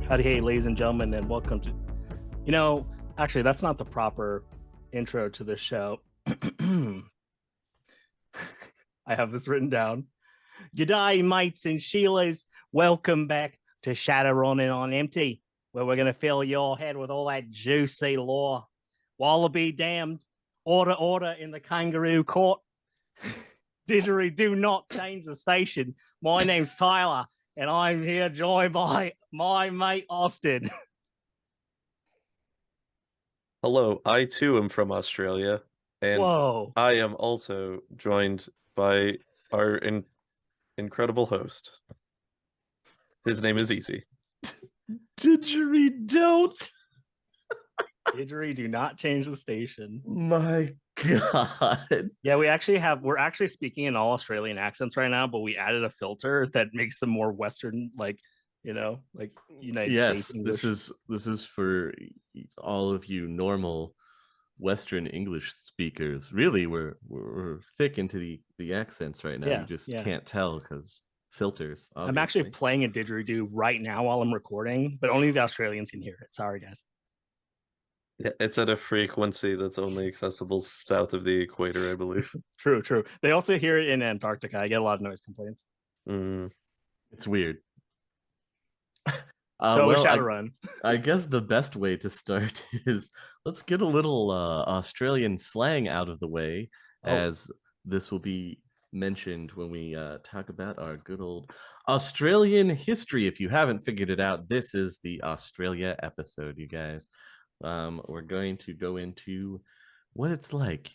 Howdy, hey, ladies and gentlemen, and welcome to. Actually, that's not the proper intro to this show. I have this written down. G'day, mates and Sheilas. Welcome back to Shadowrunnin on Empty, where we're going to fill your head with all that juicy lore. Wallaby damned. Order, order in the kangaroo court. Didgeridoo, do not change the station. My name's Tyler, and I'm here joined by my mate Austin. Hello, I too am from Australia, and Whoa. I am also joined by our incredible host. His name is Easy. Didgeridoo. Didgeridoo, do not change the station. My God. Yeah, we're actually speaking in all Australian accents right now, but we added a filter that makes them more Western, like United States English. This is for all of you normal Western English speakers. Really, we're thick into the accents right now. Yeah, you just yeah. can't tell because filters. Obviously. I'm actually playing a didgeridoo right now while I'm recording, but only the Australians can hear it. Sorry, guys. Yeah, it's at a frequency that's only accessible south of the equator, I believe. True. They also hear it in Antarctica. I get a lot of noise complaints. It's weird. So Shadowrun. I guess the best way to start is let's get a little Australian slang out of the way, as this will be mentioned when we talk about our good old Australian history. If you haven't figured it out, this is the Australia episode, you guys. We're going to go into what it's like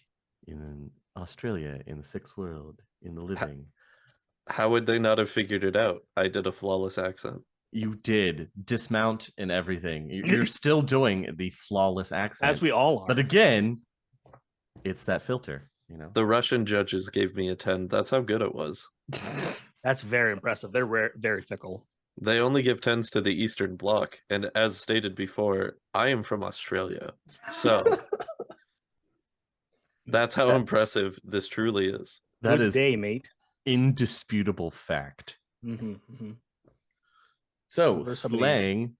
in Australia, in the sixth world, in the living. How would they not have figured it out? I did a flawless accent. You did dismount and everything. You're still doing the flawless accent, as we all are. But again, it's that filter, you know. The Russian judges gave me a 10. That's how good it was. That's very impressive. They're very fickle. They only give 10s to the Eastern Bloc, and as stated before, I am from Australia, so that's how impressive this truly is. That is day, mate. Indisputable fact. So slang,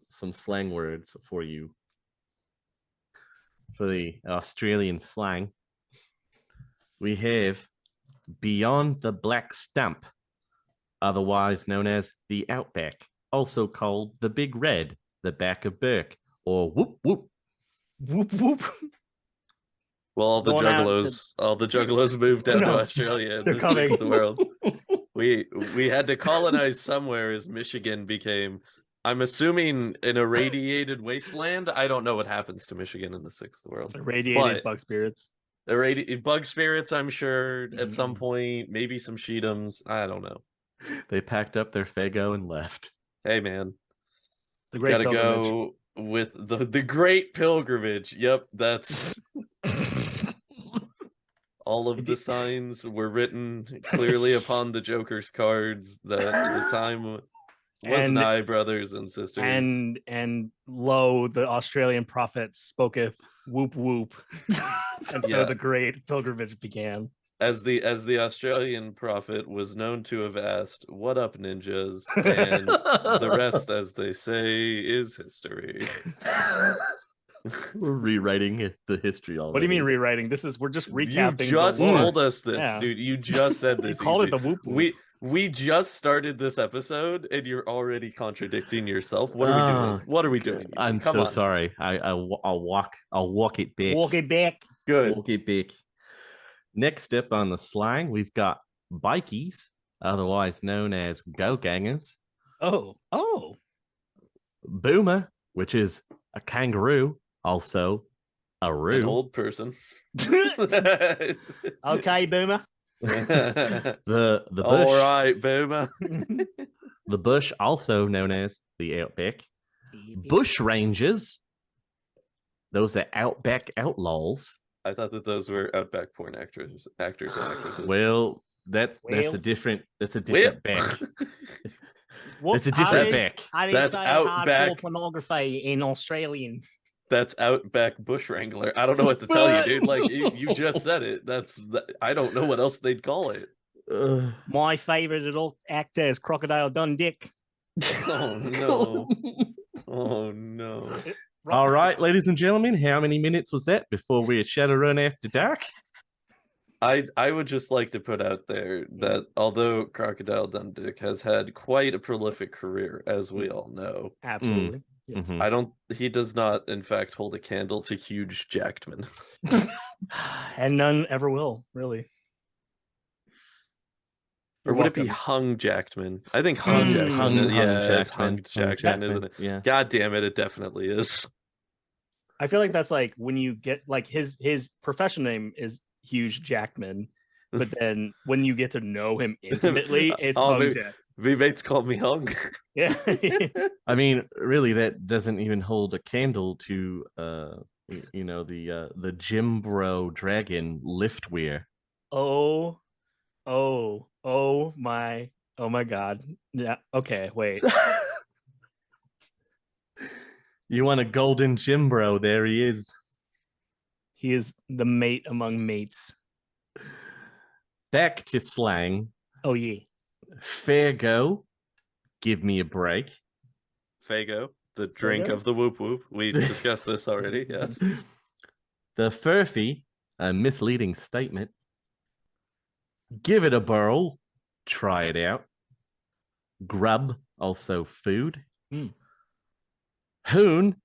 some slang words for you. For the Australian slang, we have beyond the black stump, otherwise known as the outback, also called the big red, the back of Burke, or whoop whoop. Whoop whoop. Well, all the juggalos moved down to Australia. They're coming. The world. We had to colonize somewhere as Michigan became, I'm assuming, an irradiated wasteland. I don't know what happens to Michigan in the sixth world. Irradiated bug spirits. Bug spirits, I'm sure, at some point. Maybe some Sheetums. I don't know. They packed up their Fago and left. Hey, man. The great pilgrimage. Go with the great pilgrimage. Yep, that's... All of the signs were written clearly upon the Joker's cards that the time was nigh, brothers and sisters. And lo, the Australian prophet spoketh, whoop whoop. And so the great pilgrimage began. As the Australian prophet was known to have asked, "What up, ninjas?" And the rest, as they say, is history. We're rewriting the history already. What do you mean rewriting? We're just recapping. You just told us this, dude. You just said this. You called it the whoop whoop. We just started this episode, and you're already contradicting yourself. What are we doing? What are we doing? I'm so sorry. I'll walk it back. Walk it back. Good. Walk it back. Next up on the slang, we've got bikies, otherwise known as go-gangers. Oh. Boomer, which is a kangaroo. Also, a roo. An old person. Okay, boomer. The bush. All right, boomer. The bush, also known as the outback. Bush rangers. Those are outback outlaws. I thought that those were outback porn actors and actresses. Well, that's a different back. It's a different back. I didn't say hardcore pornography in Australian. That's outback bush wrangler. I don't know what to tell you, dude. Like you just said it. I don't know what else they'd call it. My favorite adult actor is Crocodile Dundee. Oh no. Oh no. All right, ladies and gentlemen, how many minutes was that before we Shadowrun After Dark? I would just like to put out there that although Crocodile Dundee has had quite a prolific career, as we all know, Absolutely. Yes. Mhm. he does not in fact hold a candle to huge Jackman. And none ever will, really. Or You're would it be welcome. Hung Jackman? I think Hung Jackman. Hung Yeah, it's Jackman. Hung Jackman, isn't it? Yeah. God damn it, it definitely is. I feel like that's like when you get like his profession name is Huge Jackman, but then when you get to know him intimately, it's Hung Jackson. V mates called me Hung. Yeah. I mean, really, that doesn't even hold a candle to the gym bro dragon liftwear. oh my God. Yeah. Okay, wait. You want a golden gym bro? There he is. He is the mate among mates. Back to slang. Oh yeah. Fair go. Give me a break. Fago, the drink Fago? of the whoop whoop. We discussed this already, yes. The furphy, a misleading statement. Give it a burl. Try it out. Grub, also food. Mm. Hoon,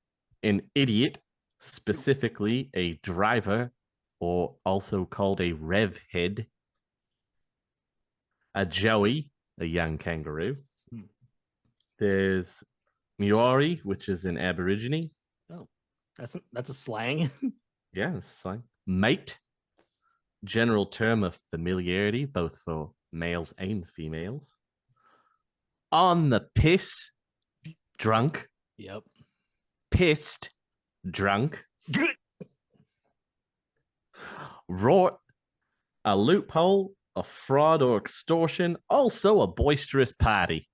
an idiot, specifically a driver, or also called a rev head. A joey, a young kangaroo. Mm. There's Maori, which is an aborigine. Oh, that's a slang. Yeah, that's slang. Mate, general term of familiarity, both for males and females. On the piss, drunk. Yep. Pissed, drunk. Rort, a loophole, a fraud or extortion, also a boisterous party.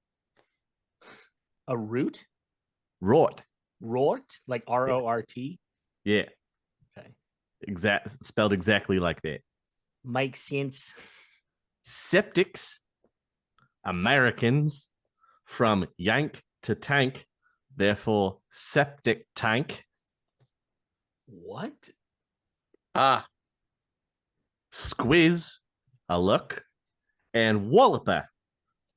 A root? Rort. Rort? Like Rort? Yeah. Okay. Spelled exactly like that. Makes sense. Septics, Americans, from yank to tank, therefore septic tank. What? Ah, Squiz, a look, and walloper,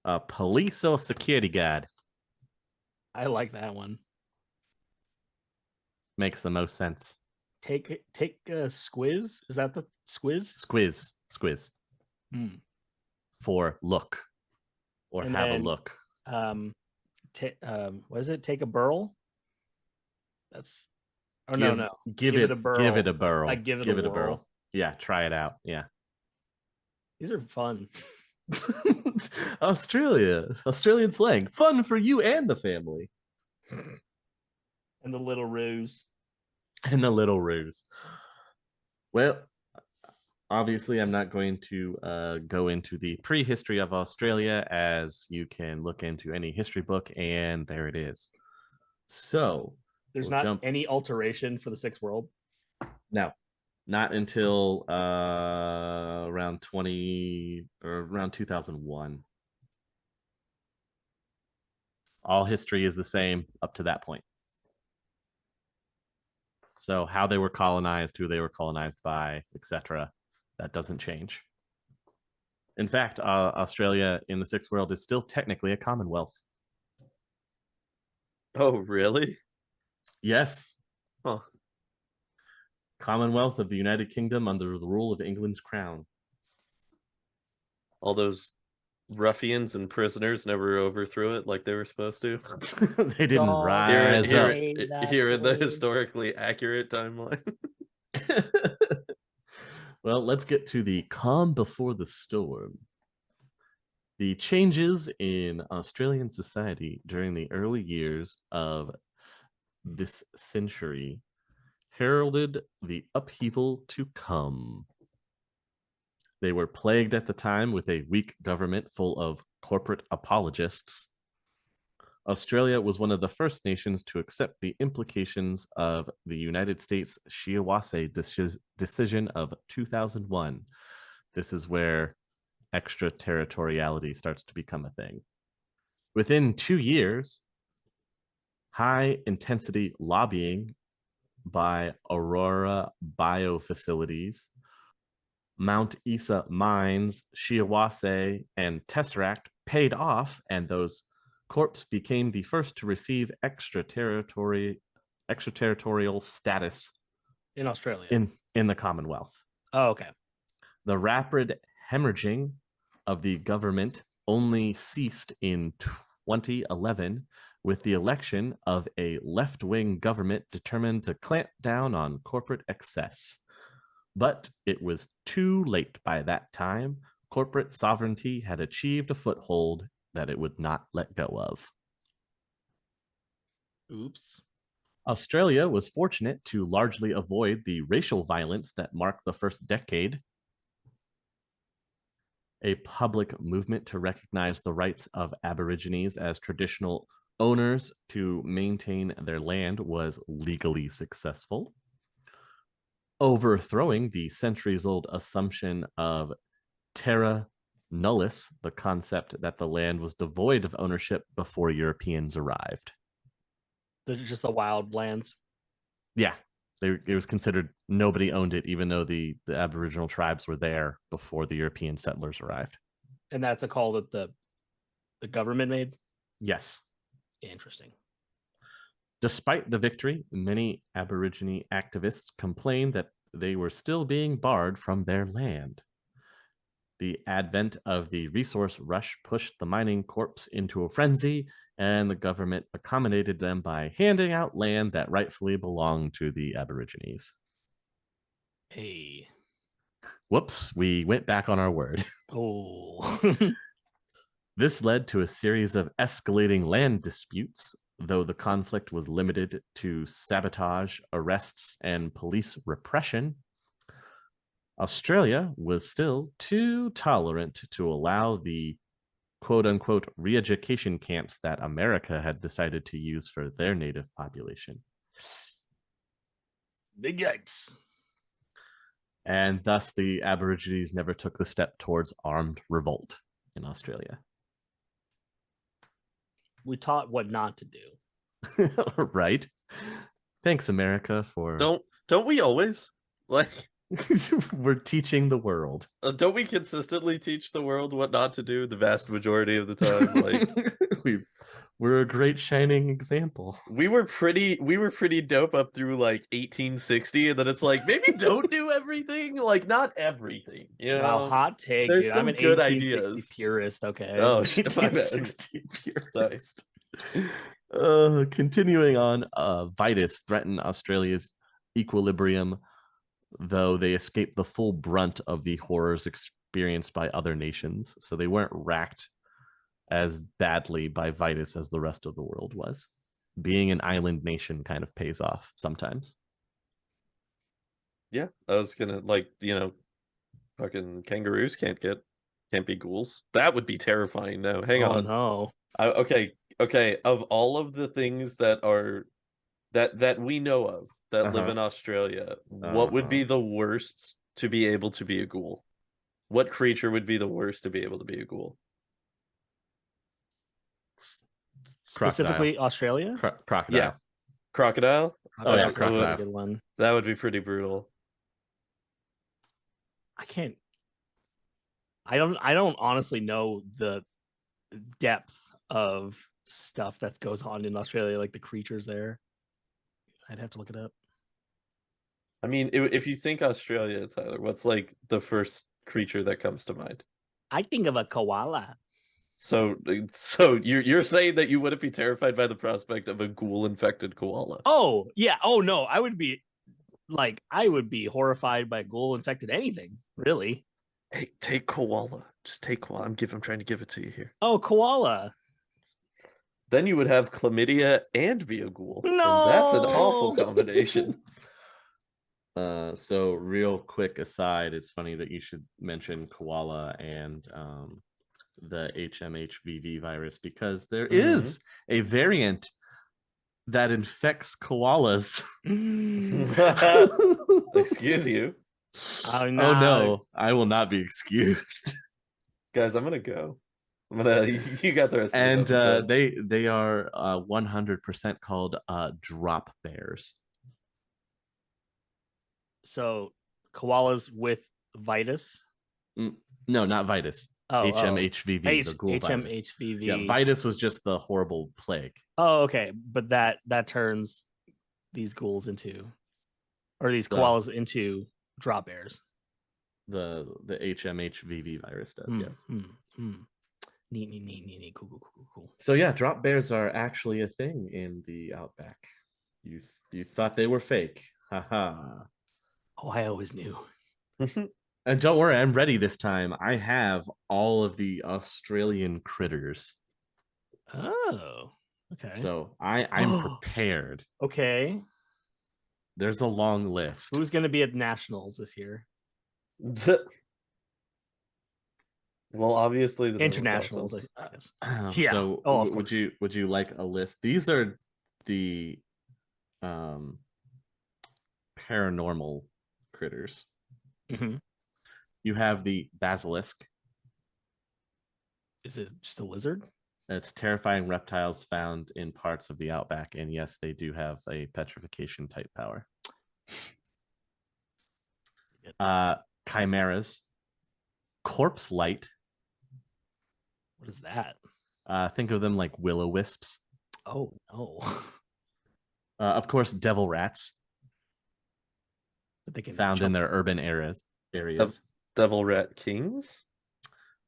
a police or security guard. I like that one. Makes the most sense. Take a squiz. Is that the squiz? Squiz. Hmm. For look or And have then, a look. What is it? Take a burl. That's. Oh no. Give it a burl. Give it a burl. Like give it a whirl. Yeah, try it out. Yeah. These are fun. Australian slang, fun for you and the family. And the little ruse. And a little ruse. Well, obviously, I'm not going to go into the prehistory of Australia, as you can look into any history book, and there it is. So there's not any alteration for the Sixth World. No, not until around 2001. All history is the same up to that point. So how they were colonized, who they were colonized by, etc., that doesn't change. In fact, Australia in the Sixth World is still technically a commonwealth. Oh, really? Yes. Huh. Commonwealth of the United Kingdom under the rule of England's crown. All those ruffians and prisoners never overthrew it like they were supposed to. They didn't rise here, up. Here in the historically accurate timeline. Well, let's get to the calm before the storm. The changes in Australian society during the early years of this century heralded the upheaval to come. They were plagued at the time with a weak government full of corporate apologists. Australia was one of the first nations to accept the implications of the United States Shiawassee decision of 2001. This is where extraterritoriality starts to become a thing. Within 2 years, high-intensity lobbying by Aurora Biofacilities, Mount Isa Mines, Shiawassee, and Tesseract paid off, and those corps became the first to receive extraterritorial status In Australia. in the Commonwealth. Oh, okay. The rapid hemorrhaging of the government only ceased in 2011 with the election of a left-wing government determined to clamp down on corporate excess. But it was too late by that time. Corporate sovereignty had achieved a foothold that it would not let go of. Oops. Australia was fortunate to largely avoid the racial violence that marked the first decade. A public movement to recognize the rights of Aborigines as traditional owners to maintain their land was legally successful, overthrowing the centuries-old assumption of terra nullius, the concept that the land was devoid of ownership before Europeans arrived. Just the wild lands. Yeah, it was considered nobody owned it, even though the Aboriginal tribes were there before the European settlers arrived. And that's a call that the government made? Yes. Interesting. Despite the victory, many Aborigine activists complained that they were still being barred from their land. The advent of the resource rush pushed the mining corps into a frenzy, and the government accommodated them by handing out land that rightfully belonged to the Aborigines. Hey. Whoops, we went back on our word. Oh. This led to a series of escalating land disputes, though the conflict was limited to sabotage, arrests, and police repression. Australia was still too tolerant to allow the quote-unquote re-education camps that America had decided to use for their native population. Big yikes. And thus the Aborigines never took the step towards armed revolt in Australia. We taught what not to do. Right? Thanks, America, for... Don't we always? Like... We're teaching the world. Don't we consistently teach the world what not to do the vast majority of the time? Like we're a great shining example. We were pretty dope up through like 1860, and then it's like maybe don't do everything, like not everything. You know? Wow, hot take, There's dude. some I'm an good 1860 ideas. purist, okay? Oh, shit, my bad. 1860 purist. Continuing on, Vitus threatened Australia's equilibrium, though they escaped the full brunt of the horrors experienced by other nations, so they weren't racked as badly by Vitus as the rest of the world was. Being an island nation kind of pays off sometimes. Yeah, I was gonna, like, you know, fucking kangaroos can't be ghouls. That would be terrifying. No, hang on. No. Okay. Of all of the things that are that we know of that live in Australia, what would be the worst to be able to be a ghoul? What creature would be the worst to be able to be a ghoul? Specifically Australia? Crocodile. Yeah. Crocodile? Oh, yeah, that's crocodile. a good one. That would be pretty brutal. I don't honestly know the depth of stuff that goes on in Australia, like the creatures there. I'd have to look it up. I mean, if you think Australia, Tyler, what's like the first creature that comes to mind? I think of a koala. So you're saying that you wouldn't be terrified by the prospect of a ghoul-infected koala? Oh, yeah. Oh, no. I would be horrified by ghoul-infected anything, really. Hey, take koala. Just take koala. I'm trying to give it to you here. Oh, koala. Then you would have chlamydia and be a ghoul. No! And that's an awful combination. So real quick aside, it's funny that you should mention koala and the HMHVV virus, because there is a variant that infects koalas. Excuse you. Oh no, I will not be excused. Guys, I'm gonna go. You got the rest And of this episode. they are 100% called drop bears. So koalas with vitus. No, not vitus. HMHVV, the ghoul virus. HMHVV. Yeah, vitus was just the horrible plague. Oh, okay, but that turns these ghouls into, or these koalas into drop bears. The HMHVV virus does, yes. Neat. Cool. So yeah, drop bears are actually a thing in the outback. You thought they were fake. Haha. Oh, I always knew. And don't worry, I'm ready this time. I have all of the Australian critters. Oh, okay. So I'm prepared. Okay. There's a long list. Who's going to be at nationals this year? Well, obviously the internationals. Yeah. So would you like a list? These are the paranormal critters. Mm-hmm. You have the basilisk. Is it just a lizard? It's terrifying reptiles found in parts of the outback, and yes, they do have a petrification type power. Chimeras, corpse light. What is that? Think of them like will-o-wisps. Oh no. Of course, devil rats. But they can found in their urban areas. Devil rat kings?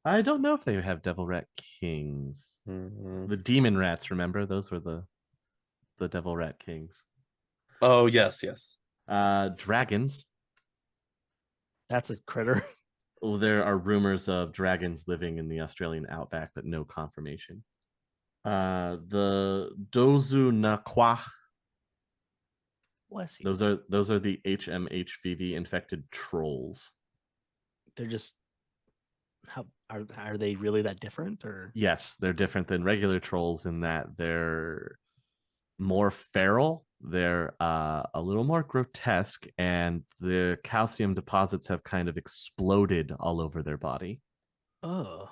I don't know if they have devil rat kings. Mm-hmm. The demon rats, remember? Those were the devil rat kings. Oh, yes. Dragons. That's a critter. Well, there are rumors of dragons living in the Australian outback, but no confirmation. The Dozu Nakwa. Bless you. Those are the HMHVV infected trolls. They're just are they really that different, or? Yes, they're different than regular trolls in that they're more feral. They're a little more grotesque, and the calcium deposits have kind of exploded all over their body. Oh,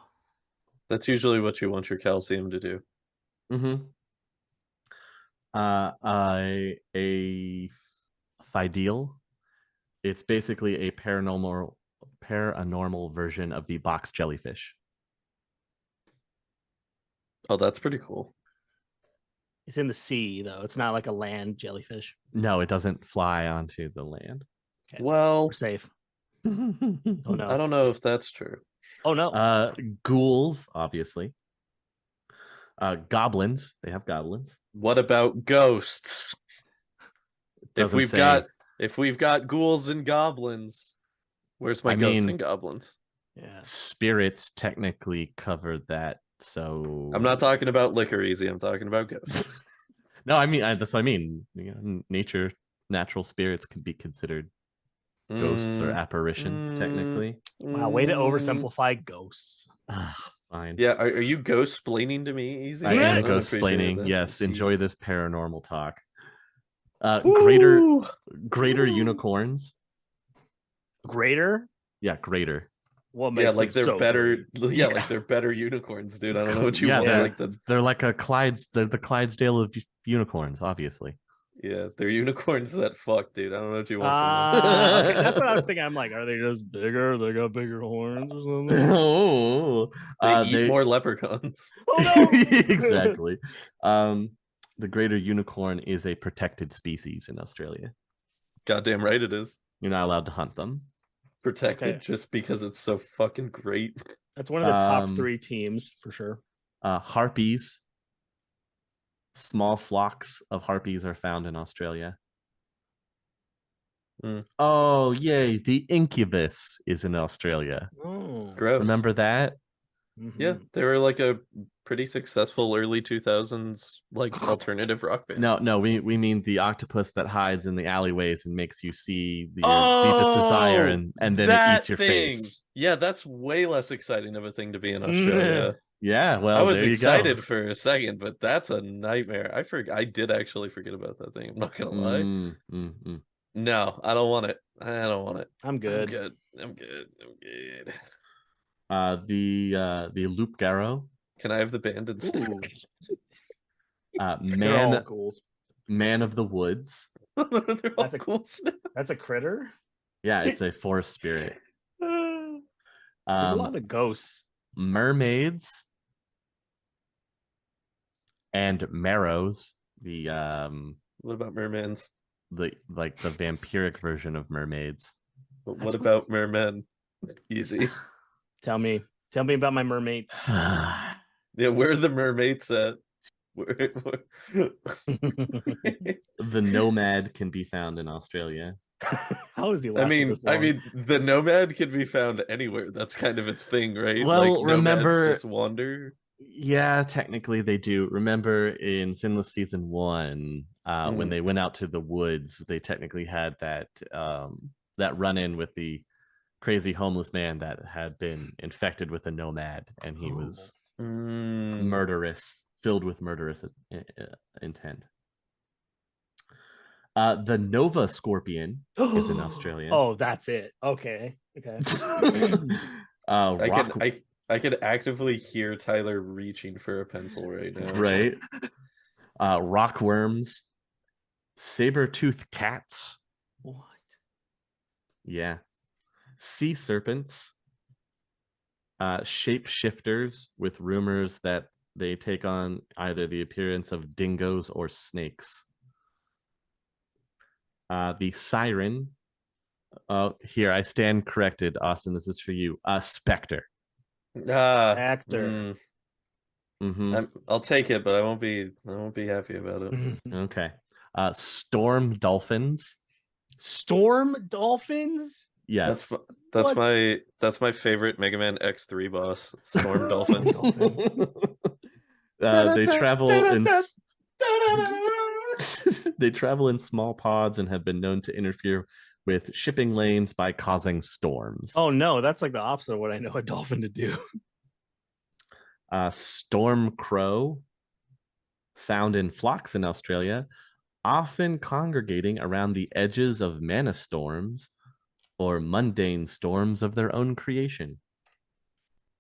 that's usually what you want your calcium to do. Mm-hmm. A Fidel. It's basically a paranormal version of the box jellyfish. Oh, that's pretty cool. It's in the sea, though. It's not like a land jellyfish. No, it doesn't fly onto the land. Okay. Well, we're safe. Oh no, I don't know if that's true. Oh no. Ghouls, obviously. Goblins. They have goblins. What about ghosts? If we've got ghouls and goblins, where's my ghosts and goblins? Yeah. Spirits technically cover that. So I'm not talking about liquor easy. I'm talking about ghosts. No, I mean that's what I mean. You know, natural spirits can be considered ghosts or apparitions technically. Wow, way to oversimplify ghosts. Fine. Yeah, are you ghost-splaining to me, Easy? I am ghost-splaining. Yes, enjoy this paranormal talk. Greater unicorns. Greater? Yeah, greater. What makes like they're so better. Great? Yeah, like they're better unicorns, dude. I don't know what you want. Like they're like they're the Clydesdale of unicorns, obviously. Yeah, they're unicorns that fuck, dude. I don't know what you want from them. Okay, that's what I was thinking. I'm like, are they just bigger? They got bigger horns or something? They eat more leprechauns. Oh no! Exactly. The greater unicorn is a protected species in Australia. Goddamn right it is. You're not allowed to hunt them. Protected just because it's so fucking great. That's one of the top 3 teams for sure. Harpies. Small flocks of harpies are found in Australia. Oh, yay. The incubus is in Australia. Oh, gross. Remember that? Mm-hmm. Yeah, they were like a pretty successful early 2000s like alternative rock band. No, we mean the octopus that hides in the alleyways and makes you see the deepest desire, and then it eats your face. Yeah, that's way less exciting of a thing to be in Australia. Yeah, well, I was excited for a second, but that's a nightmare. I did actually forget about that thing. I'm not gonna lie. No, I don't want it. I'm good. I'm good. The loup-garou Can I have the band instead? Ooh, they're all Man, ghouls. man of the woods. They're all That's a- cool. That's a critter. Yeah, it's a forest spirit. There's a lot of ghosts. Mermaids and marrows. The What about mermans? the vampiric version of mermaids. But what about mermen? Easy. Tell me about my mermaids. Yeah, where are the mermaids at? The nomad can be found in Australia. How is he I lasting mean, this long? the nomad can be found anywhere. That's kind of its thing, right? Well, like remember- nomads just wander. Yeah, technically they do. Remember in Sinless Season 1, when they went out to the woods, they technically had that run-in with the crazy homeless man that had been infected with a nomad, and he was murderous, filled with murderous intent. The Nova Scorpion is in Australia. Oh, that's it. Okay. I could actively hear Tyler reaching for a pencil right now. Right. Rockworms, saber-toothed cats. What? Yeah. Sea serpents. Shapeshifters, with rumors that they take on either the appearance of dingoes or snakes. The siren. Here, I stand corrected, Austin. This is for you. Spectre. Actor. I'll take it, but I won't be happy about it. Okay. Storm dolphins. Storm dolphins? Yes. That's my favorite Mega Man X3 boss, Storm Dolphin. They travel in they travel in small pods and have been known to interfere with shipping lanes by causing storms. Oh no, that's like the opposite of what I know a dolphin to do. Storm crow, found in flocks in Australia, often congregating around the edges of mana storms or mundane storms of their own creation.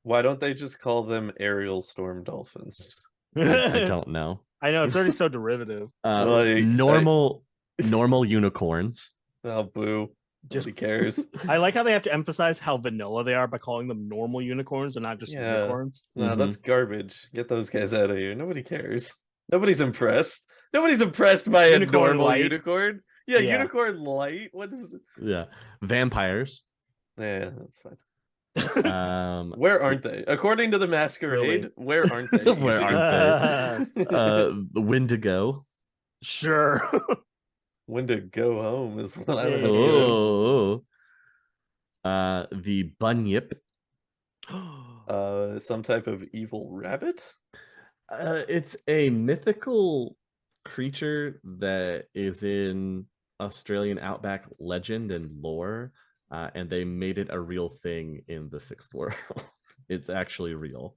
Why don't they just call them aerial storm dolphins? I don't know. I know, it's already so derivative. Normal unicorns. Oh, boo. Nobody cares. I like how they have to emphasize how vanilla they are by calling them normal unicorns and not just unicorns. No, that's garbage. Get those guys out of here. Nobody cares. Nobody's impressed. Nobody's impressed by Unicorn a normal light. unicorn. Yeah, unicorn light. What is it? Yeah. Vampires. Yeah, that's fine. Where aren't they? According to the masquerade, where aren't they? Where aren't they? The Wendigo. Sure. When to go home is what I was The bunyip. Some type of evil rabbit? It's a mythical creature that is in Australian outback legend and lore, and they made it a real thing in the 6th world. It's actually real.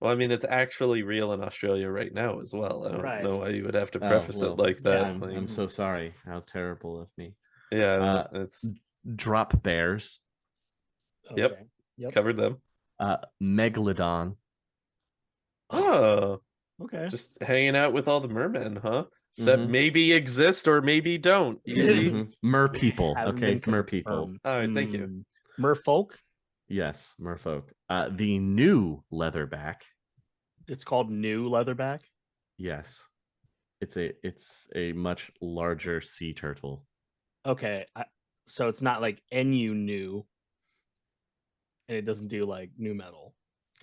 Well, I mean, it's actually real in Australia right now as well. I don't know why you would have to preface it like that. I'm so sorry. How terrible of me. Yeah, it's drop bears. Yep. Covered them. Megalodon. Oh, okay. Just hanging out with all the mermen, huh? That maybe exist or maybe don't. Easy. Mer people. Okay, mer people. All right, thank you. Merfolk. Yes, merfolk. The new leatherback. It's called new leatherback. Yes, it's a much larger sea turtle. Okay, so it's not like NU new, and it doesn't do like new metal.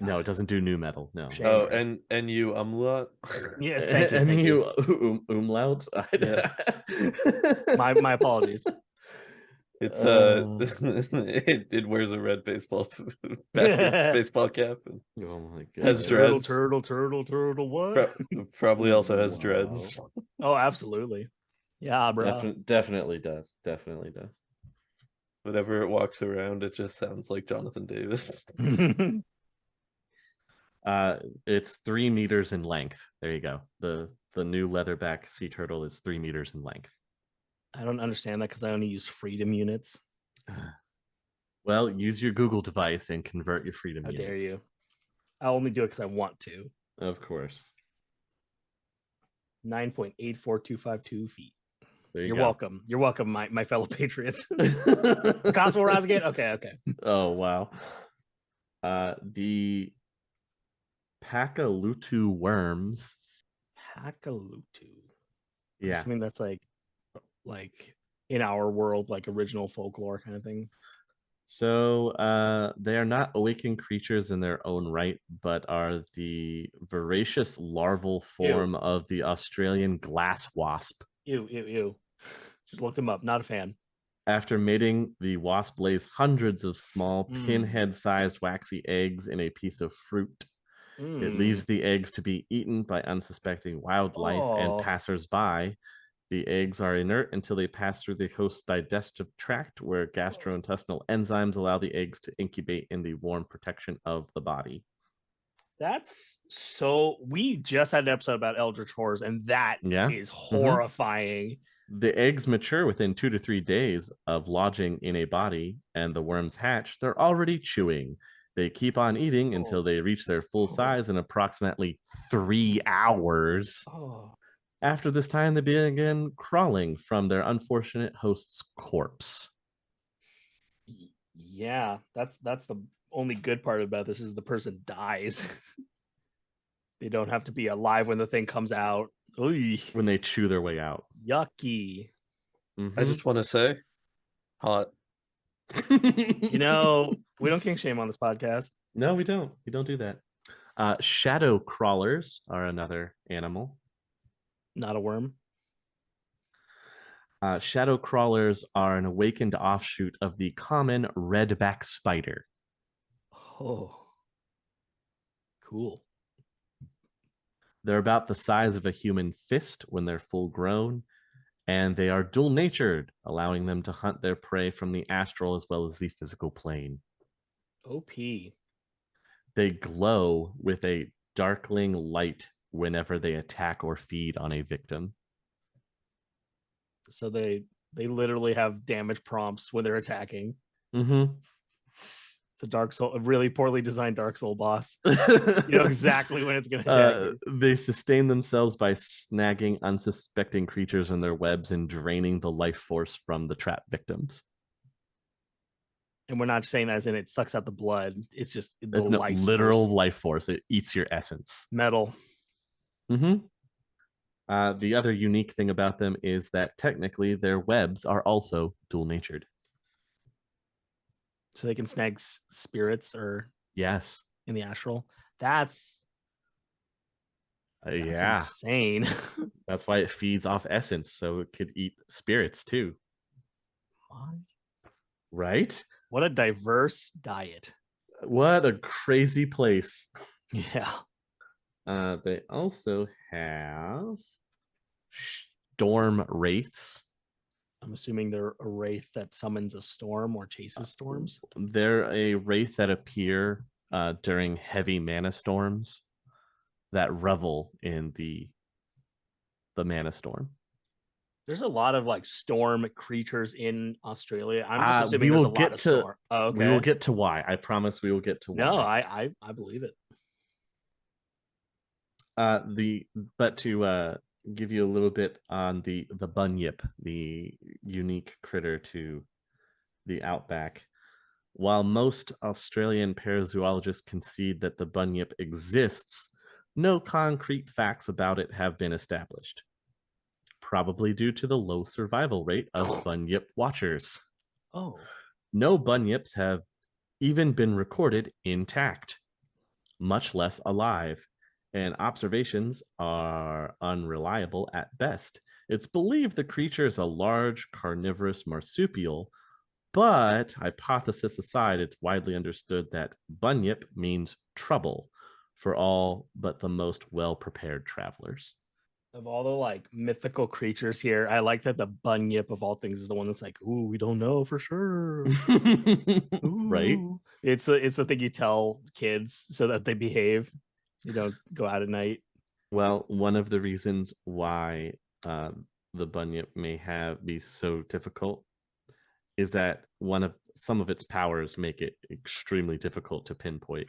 No, it doesn't do new metal. No. Oh, and NU umlaut. Yes, thank you. Umlaut. My apologies. It's it wears a red baseball baseball cap. And oh my god! Has dreads. Turtle. What? Probably also has dreads. Oh, absolutely. Yeah, bro. Definitely does. Whenever it walks around, it just sounds like Jonathan Davis. It's 3 meters in length. There you go. The new leatherback sea turtle is 3 meters in length. I don't understand that because I only use freedom units. Well, use your Google device and convert your freedom How units. dare you? I'll only do it because I want to. Of course. 9.84252 feet. You're welcome. You're welcome, my fellow patriots. Constable Rosgate? Okay. Oh, wow. The Pakalutu worms. Pakalutu. Yeah. I'm assuming that's like in our world, like original folklore kind of thing. So they are not awakened creatures in their own right, but are the voracious larval form of the Australian glass wasp. Ew. Just looked them up. Not a fan. After mating, the wasp lays hundreds of small pinhead-sized waxy eggs in a piece of fruit. It leaves the eggs to be eaten by unsuspecting wildlife and passers-by. The eggs are inert until they pass through the host's digestive tract, where gastrointestinal enzymes allow the eggs to incubate in the warm protection of the body. That's so. We just had an episode about eldritch horrors, and that is horrifying. The eggs mature within 2 to 3 days of lodging in a body, and the worms hatch. They're already chewing. They keep on eating until they reach their full size in approximately 3 hours. After this time, they begin crawling from their unfortunate host's corpse. Yeah, that's the only good part about this is the person dies. They don't have to be alive when the thing comes out. Oy. When they chew their way out. Yucky. I just want to say, hot. You know, we don't kink shame on this podcast. No, we don't. We don't do that. Shadow crawlers are another animal. Not a worm. Shadow crawlers are an awakened offshoot of the common redback spider. Oh, cool. They're about the size of a human fist when they're full grown, and they are dual-natured, allowing them to hunt their prey from the astral as well as the physical plane. OP. They glow with a darkling light whenever they attack or feed on a victim. So they literally have damage prompts when they're attacking. It's a Dark Soul, a really poorly designed Dark Soul boss. You know exactly when it's going to attack. They sustain themselves by snagging unsuspecting creatures in their webs and draining the life force from the trapped victims. And we're not saying that as in it sucks out the blood. It's just the literal life force. It eats your essence. Metal. The other unique thing about them is that technically their webs are also dual-natured. So they can snag spirits or in the astral. That's insane. That's why it feeds off essence, so it could eat spirits too. Right? What a diverse diet. What a crazy place. Yeah. They also have storm wraiths. I'm assuming they're a wraith that summons a storm or chases storms. They're a wraith that appear during heavy mana storms that revel in the mana storm. There's a lot of like storm creatures in Australia. I'm just assuming there's a lot of storm. Oh, okay. We will get to why. I promise we will get to why. No, I believe it. But to give you a little bit on the bunyip, the unique critter to the outback. While most Australian parazoologists concede that the bunyip exists, no concrete facts about it have been established. Probably due to the low survival rate of bunyip watchers. No bunyips have even been recorded intact, much less alive, and observations are unreliable at best. It's believed the creature is a large carnivorous marsupial, but hypothesis aside, it's widely understood that bunyip means trouble for all but the most well-prepared travelers. Of all the like mythical creatures here, I like that the bunyip of all things is the one that's like, ooh, we don't know for sure. Right? It's the thing you tell kids so that they behave. You don't go out at night. Well, one of the reasons why the bunyip may be so difficult is that some of its powers make it extremely difficult to pinpoint.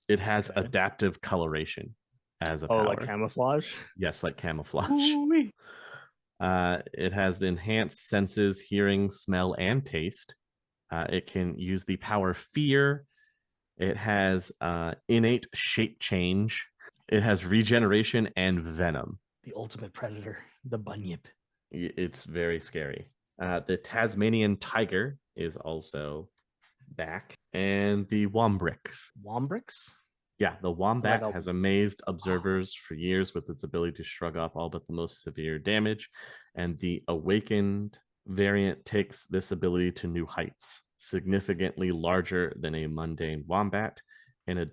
It has Okay. adaptive coloration as a Oh, power. like camouflage? Yes, like camouflage. Ooh-wee. It has the enhanced senses, hearing, smell, and taste. It can use the power Fear. It has innate shape change. It has regeneration and venom. The ultimate predator, the bunyip. It's very scary. The Tasmanian tiger is also back, and the Wombrix. Wombrix? Yeah, the wombat Like has amazed observers for years with its ability to shrug off all but the most severe damage, and the awakened variant takes this ability to new heights, significantly larger than a mundane wombat. An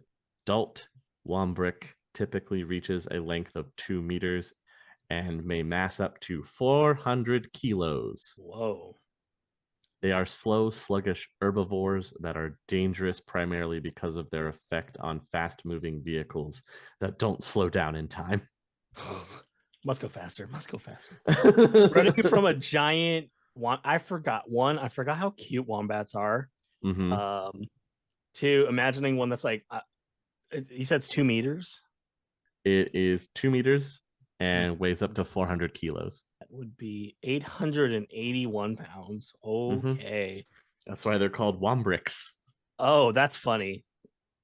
adult wombrick typically reaches a length of 2 meters and may mass up to 400 kilos. Whoa. They are slow, sluggish herbivores that are dangerous primarily because of their effect on fast-moving vehicles that don't slow down in time. Must go faster. Must go faster. Running from a giant one. I forgot how cute wombats are. Mm-hmm. To imagining one that's like, you said it's 2 meters. It is 2 meters and weighs up to 400 kilos. That would be 881 pounds. Okay. That's why they're called Wombricks. Oh, that's funny.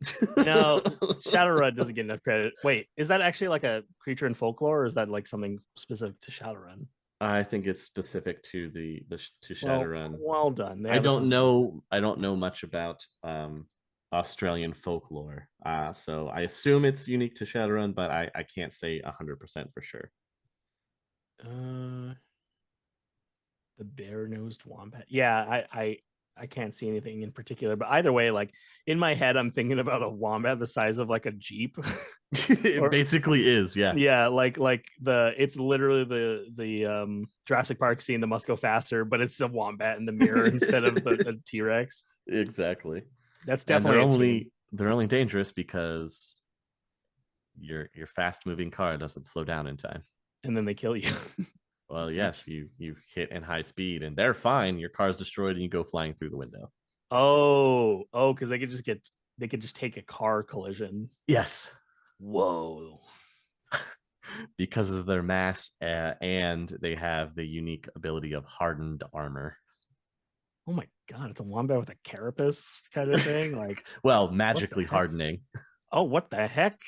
Shadowrun doesn't get enough credit. Wait, is that actually like a creature in folklore, or is that like something specific to Shadowrun? I think it's specific to Shadowrun. Well done. I don't know much about Australian folklore, so I assume it's unique to Shadowrun, but I can't say 100% for sure. The bare-nosed wombat. Yeah, I can't see anything in particular, but either way, like in my head, I'm thinking about a wombat the size of like a Jeep. It basically is, yeah. Yeah, it's literally the Jurassic Park scene, the must go faster, but it's a wombat in the mirror instead of the T-Rex. Exactly. That's definitely they're only dangerous because your fast moving car doesn't slow down in time. And then they kill you. Well, yes, you hit in high speed and they're fine. Your car's destroyed and you go flying through the window. Oh, because they could just take a car collision. Yes. Whoa. Because of their mass, and they have the unique ability of hardened armor. Oh my god, it's a wombat with a carapace kind of thing. Like, well, magically hardening. Oh, what the heck?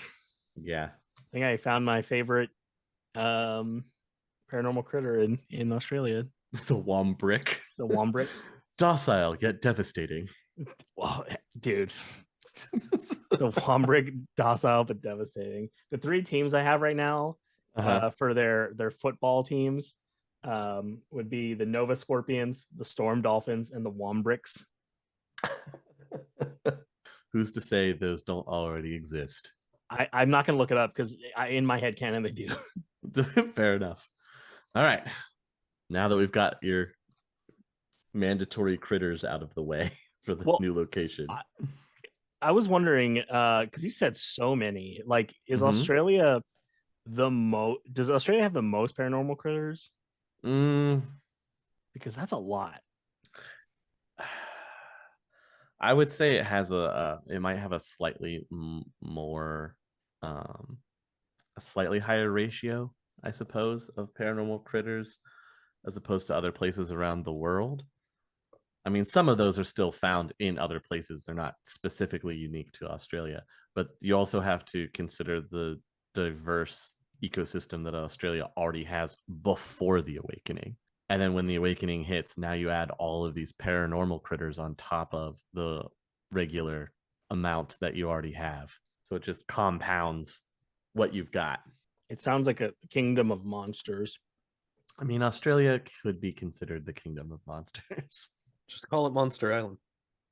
Yeah. I think I found my favorite paranormal critter in Australia. The Wombrick. The Wombrick. Docile yet devastating. Whoa, dude. The Wombrick, docile but devastating. The 3 teams I have right now for their football teams would be the Nova Scorpions, the Storm Dolphins, and the Wombricks. Who's to say those don't already exist? I'm not gonna look it up because in my head canon they do. Fair enough. All right. Now that we've got your mandatory critters out of the way for the new location. I was wondering, because you said so many. Like, is Australia does Australia have the most paranormal critters? Because that's a lot. I would say it has it might have a slightly more a slightly higher ratio, I suppose, of paranormal critters as opposed to other places around the world. I mean, some of those are still found in other places. They're not specifically unique to Australia, but you also have to consider the diverse ecosystem that Australia already has before the awakening. And then when the awakening hits, now you add all of these paranormal critters on top of the regular amount that you already have. So it just compounds what you've got. It sounds like a kingdom of monsters. I mean, Australia could be considered the kingdom of monsters. Just call it Monster Island.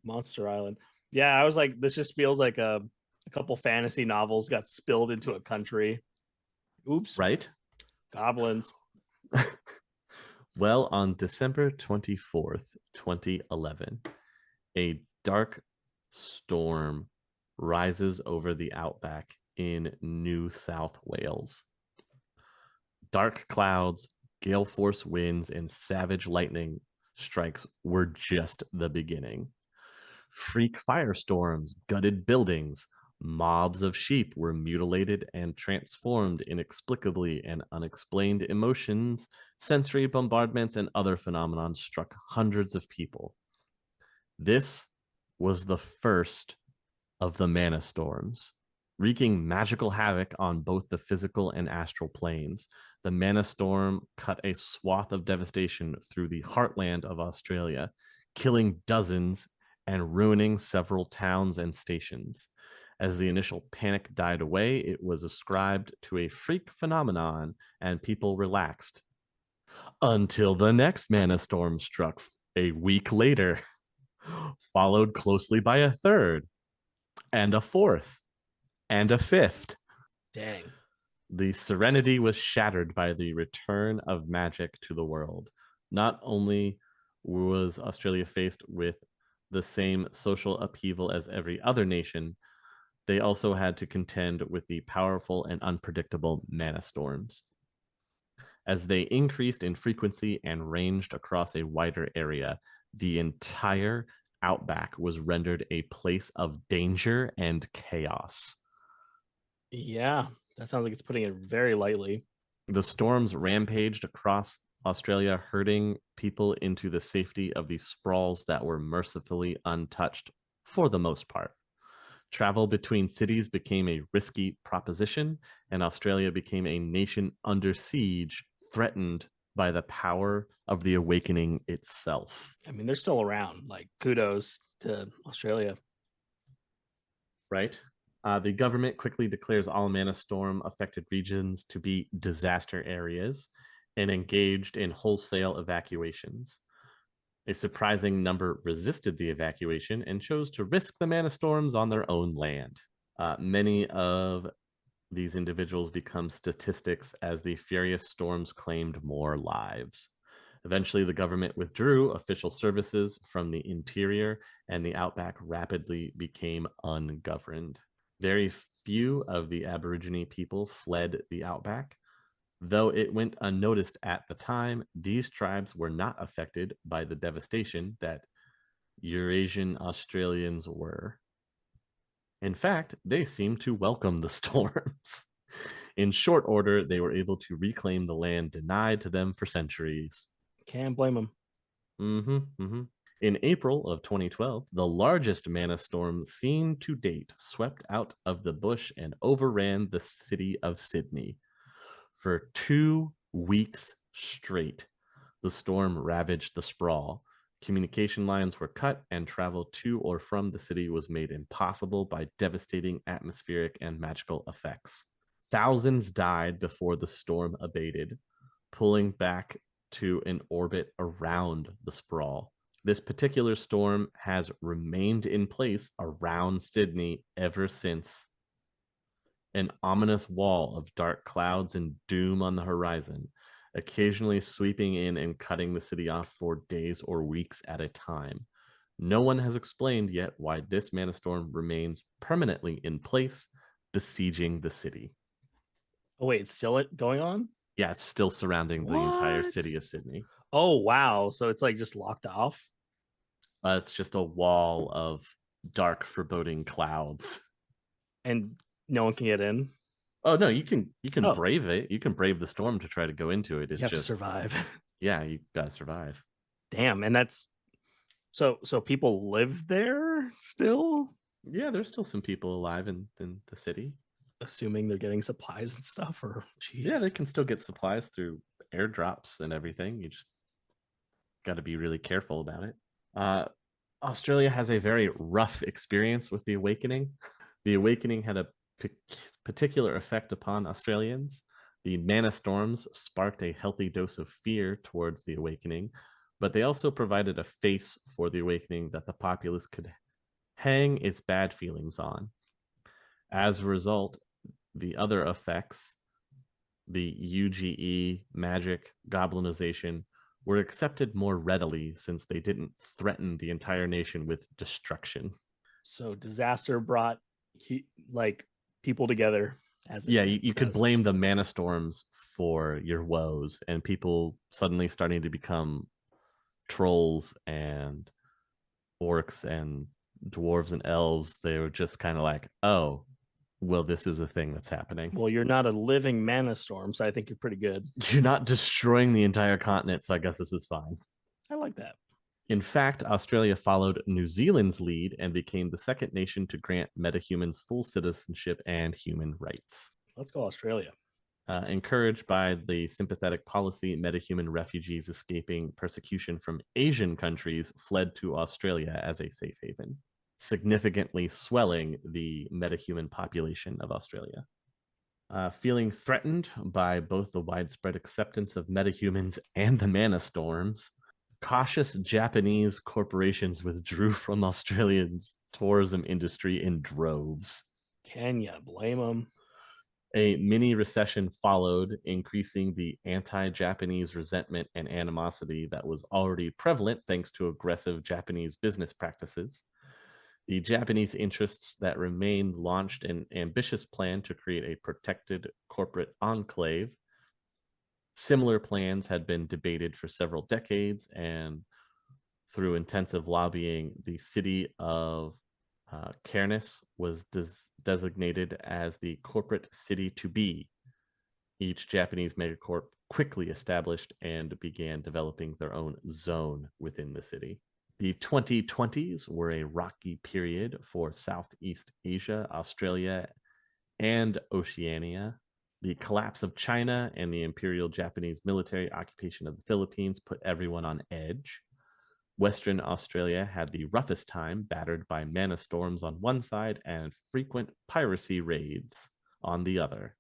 Monster Island. Yeah, I was like, this just feels like a couple fantasy novels got spilled into a country. Oops. Right? Goblins. Well, on December 24th, 2011, a dark storm rises over the outback in New South Wales. Dark clouds, gale force winds, and savage lightning strikes were just the beginning. Freak firestorms gutted buildings, Mobs of sheep were mutilated and transformed inexplicably, and unexplained emotions, sensory bombardments, and other phenomena struck hundreds of people. This was the first of the mana storms, wreaking magical havoc on both the physical and astral planes. The mana storm cut a swath of devastation through the heartland of Australia, killing dozens and ruining several towns and stations. As the initial panic died away, it was ascribed to a freak phenomenon, and people relaxed. Until the next mana storm struck a week later, followed closely by a third, and a fourth, and a fifth. Dang. The serenity was shattered by the return of magic to the world. Not only was Australia faced with the same social upheaval as every other nation, they also had to contend with the powerful and unpredictable mana storms. As they increased in frequency and ranged across a wider area, the entire outback was rendered a place of danger and chaos. Yeah, that sounds like it's putting it very lightly. The storms rampaged across Australia, herding people into the safety of these sprawls that were mercifully untouched for the most part. Travel between cities became a risky proposition, and Australia became a nation under siege, threatened by the power of the awakening itself. I mean, they're still around. Like, kudos to Australia. Right? The government quickly declares all mana storm affected regions to be disaster areas and engaged in wholesale evacuations. A surprising number resisted the evacuation and chose to risk the mana storms on their own land. Many of these individuals become statistics as the furious storms claimed more lives. Eventually, the government withdrew official services from the interior, and the outback rapidly became ungoverned. Very few of the Aborigine people fled the outback. Though it went unnoticed at the time, these tribes were not affected by the devastation that Eurasian Australians were. In fact, they seemed to welcome the storms. In short order, they were able to reclaim the land denied to them for centuries. Can't blame them. In April of 2012, the largest mana storm seen to date swept out of the bush and overran the city of Sydney. For 2 weeks straight, the storm ravaged the sprawl. Communication lines were cut, and travel to or from the city was made impossible by devastating atmospheric and magical effects. Thousands died before the storm abated, pulling back to an orbit around the sprawl. This particular storm has remained in place around Sydney ever since. An ominous wall of dark clouds and doom on the horizon, occasionally sweeping in and cutting the city off for days or weeks at a time. No one has explained yet why this mana storm remains permanently in place, besieging the city. Oh, wait, it's still going on? Yeah, it's still surrounding the entire city of Sydney. Oh, wow. So it's like just locked off? It's just a wall of dark, foreboding clouds. And no one can get in? Oh no, you can brave it. You can brave the storm to try to go into it. It's you have just to survive. Yeah, you gotta survive. Damn, and that's so people live there still? Yeah, there's still some people alive in the city. Assuming they're getting supplies and stuff, or geez. Yeah, they can still get supplies through airdrops and everything. You just got to be really careful about it. Australia has a very rough experience with the awakening. The awakening had a particular effect upon Australians. The mana storms sparked a healthy dose of fear towards the awakening, but they also provided a face for the awakening that the populace could hang its bad feelings on. As a result, the other effects, the UGE, magic, goblinization, were accepted more readily since they didn't threaten the entire nation with destruction. So disaster brought people together. You could blame the mana storms for your woes, and people suddenly starting to become trolls and orcs and dwarves and elves, they were just kind of like, oh, well, this is a thing that's happening. Well, you're not a living mana storm, so I think you're pretty good. You're not destroying the entire continent, so I guess this is fine. I like that. In fact, Australia followed New Zealand's lead and became the second nation to grant metahumans full citizenship and human rights. Let's go Australia. Encouraged by the sympathetic policy, metahuman refugees escaping persecution from Asian countries fled to Australia as a safe haven, significantly swelling the metahuman population of Australia. Feeling threatened by both the widespread acceptance of metahumans and the mana storms, cautious Japanese corporations withdrew from Australia's tourism industry in droves. Can you blame them? A mini recession followed, increasing the anti-Japanese resentment and animosity that was already prevalent thanks to aggressive Japanese business practices. The Japanese interests that remained launched an ambitious plan to create a protected corporate enclave. Similar plans had been debated for several decades, and through intensive lobbying, the city of Cairns was designated as the corporate city to be. Each Japanese megacorp quickly established and began developing their own zone within the city. The 2020s were a rocky period for Southeast Asia, Australia, and Oceania. The collapse of China and the Imperial Japanese military occupation of the Philippines put everyone on edge. Western Australia had the roughest time, battered by mana storms on one side and frequent piracy raids on the other.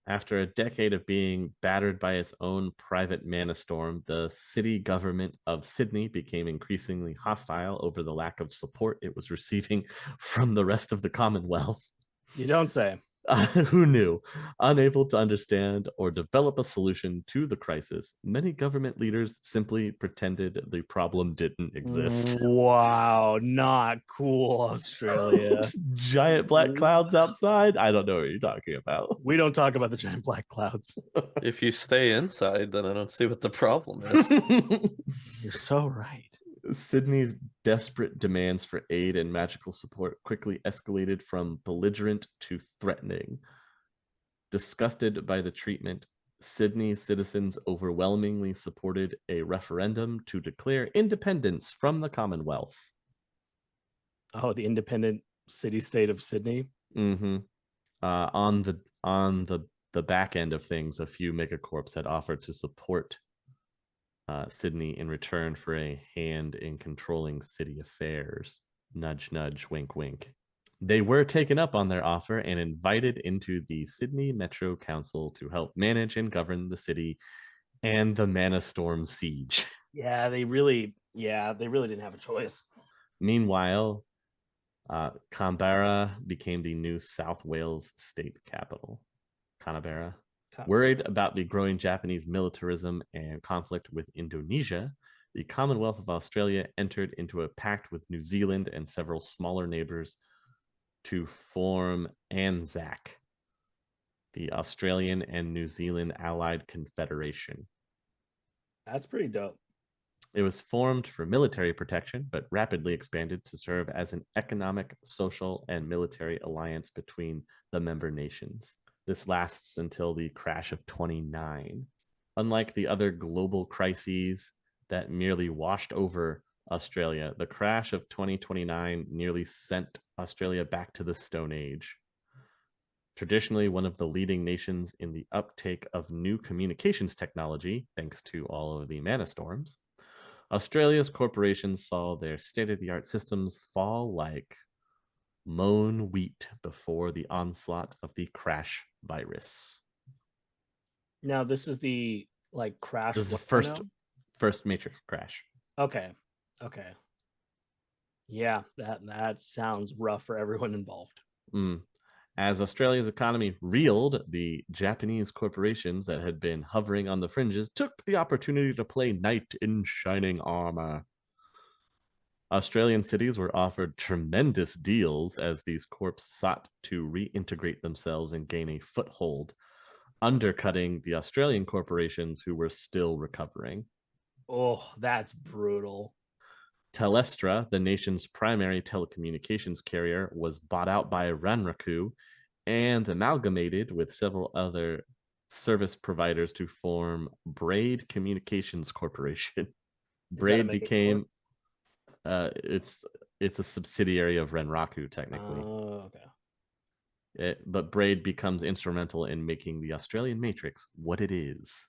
After a decade of being battered by its own private mana storm, the city government of Sydney became increasingly hostile over the lack of support it was receiving from the rest of the Commonwealth. You don't say. Who knew? Unable to understand or develop a solution to the crisis, many government leaders simply pretended the problem didn't exist. Wow, not cool, Australia. Giant black clouds outside? I don't know what you're talking about. We don't talk about the giant black clouds. If you stay inside, then I don't see what the problem is. You're so right. Sydney's desperate demands for aid and magical support quickly escalated from belligerent to threatening. Disgusted by the treatment, Sydney's citizens overwhelmingly supported a referendum to declare independence from the Commonwealth. Oh, the independent city-state of Sydney? Mm-hmm. On the back end of things, a few megacorps had offered to support Sydney in return for a hand in controlling city affairs. Nudge, nudge, wink, wink. They were taken up on their offer and invited into the Sydney Metro Council to help manage and govern the city and the Mana Storm siege. Yeah, they really didn't have a choice. Meanwhile, Canberra became the new South Wales state capital. Canberra. Worried about the growing Japanese militarism and conflict with Indonesia, the Commonwealth of Australia entered into a pact with New Zealand and several smaller neighbors to form ANZAC, the Australian and New Zealand Allied Confederation. That's pretty dope. It was formed for military protection, but rapidly expanded to serve as an economic, social, and military alliance between the member nations. This lasts until the crash of 29. Unlike the other global crises that merely washed over Australia, the crash of 2029 nearly sent Australia back to the Stone Age. Traditionally, one of the leading nations in the uptake of new communications technology, thanks to all of the mana storms, Australia's corporations saw their state-of-the-art systems fall like mown wheat before the onslaught of the crash virus. Now, this is the crash. This is the first Matrix crash. Okay. Yeah, that sounds rough for everyone involved. As Australia's economy reeled, the Japanese corporations that had been hovering on the fringes took the opportunity to play knight in shining armor. Australian cities were offered tremendous deals as these corps sought to reintegrate themselves and gain a foothold, undercutting the Australian corporations who were still recovering. Oh, that's brutal. Telestra, the nation's primary telecommunications carrier, was bought out by Ranraku and amalgamated with several other service providers to form Braid Communications Corporation. Braid became it's a subsidiary of Renraku technically. Oh, okay. But Braid becomes instrumental in making the Australian Matrix what it is.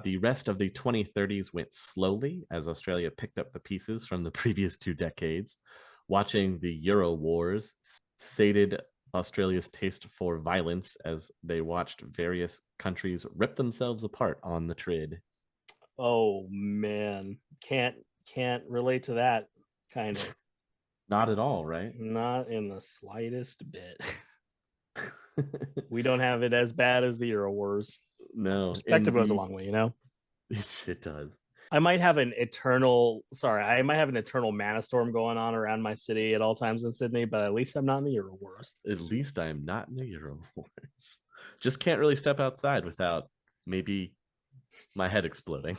The rest of the 2030s went slowly as Australia picked up the pieces from the previous 2 decades. Watching the Euro Wars sated Australia's taste for violence as they watched various countries rip themselves apart on the trid. Oh man, can't relate to that kind of. Not at all, right? Not in the slightest bit. We don't have it as bad as the Euro Wars. No, Perspective goes a long way, you know. It does. I might have an eternal Manastorm going on around my city at all times in Sydney, but at least I'm not in the Euro Wars. At least I am not in the Euro Wars. Just can't really step outside without maybe my head exploding.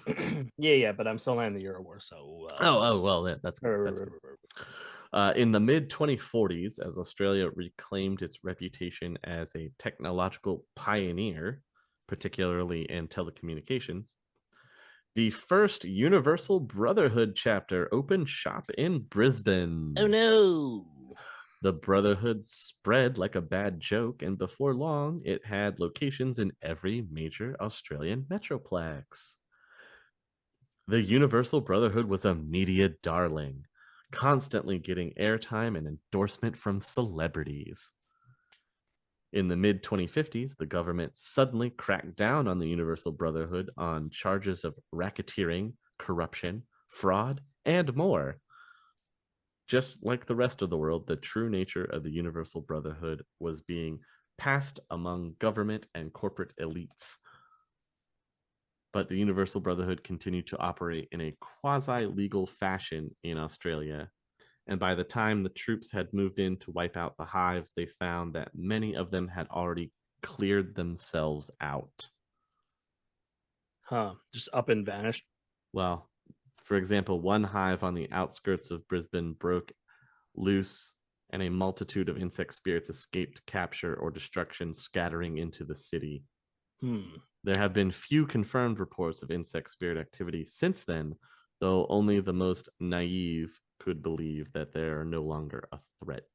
yeah, but I'm still not in the Euro Wars, so. Well, that's good. That's good. In the mid 2040s, as Australia reclaimed its reputation as a technological pioneer, particularly in telecommunications, the first Universal Brotherhood chapter opened shop in Brisbane. Oh no! The Brotherhood spread like a bad joke, and before long, it had locations in every major Australian metroplex. The Universal Brotherhood was a media darling, constantly getting airtime and endorsement from celebrities. In the mid-2050s, the government suddenly cracked down on the Universal Brotherhood on charges of racketeering, corruption, fraud, and more. Just like the rest of the world, the true nature of the Universal Brotherhood was being passed among government and corporate elites. But the Universal Brotherhood continued to operate in a quasi-legal fashion in Australia. And by the time the troops had moved in to wipe out the hives, they found that many of them had already cleared themselves out. Just up and vanished? Well, for example, one hive on the outskirts of Brisbane broke loose, and a multitude of insect spirits escaped capture or destruction, scattering into the city. There have been few confirmed reports of insect spirit activity since then, though only the most naive could believe that they're no longer a threat.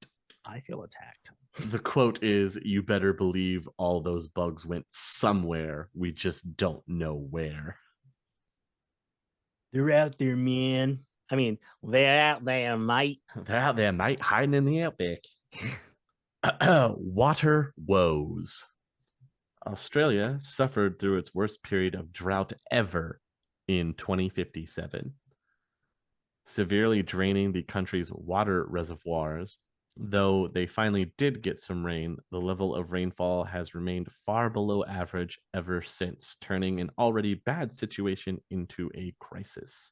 I feel attacked. The quote is, "You better believe all those bugs went somewhere. We just don't know where." They're out there, man. I mean, they're out there, mate. They're out there, mate, hiding in the outback. Water woes. Australia suffered through its worst period of drought ever in 2057, severely draining the country's water reservoirs. Though they finally did get some rain, the level of rainfall has remained far below average ever since, turning an already bad situation into a crisis.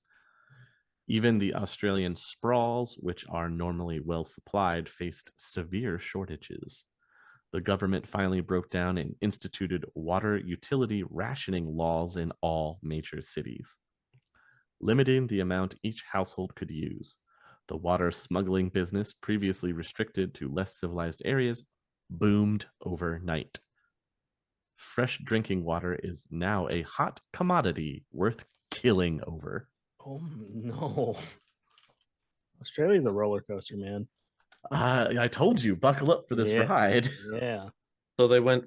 Even the Australian sprawls, which are normally well supplied, faced severe shortages. The government finally broke down and instituted water utility rationing laws in all major cities, limiting the amount each household could use. The water smuggling business, previously restricted to less civilized areas, boomed overnight. Fresh drinking water is now a hot commodity worth killing over. Oh no. Australia's a roller coaster, man. I told you, buckle up for this ride. Yeah. So they went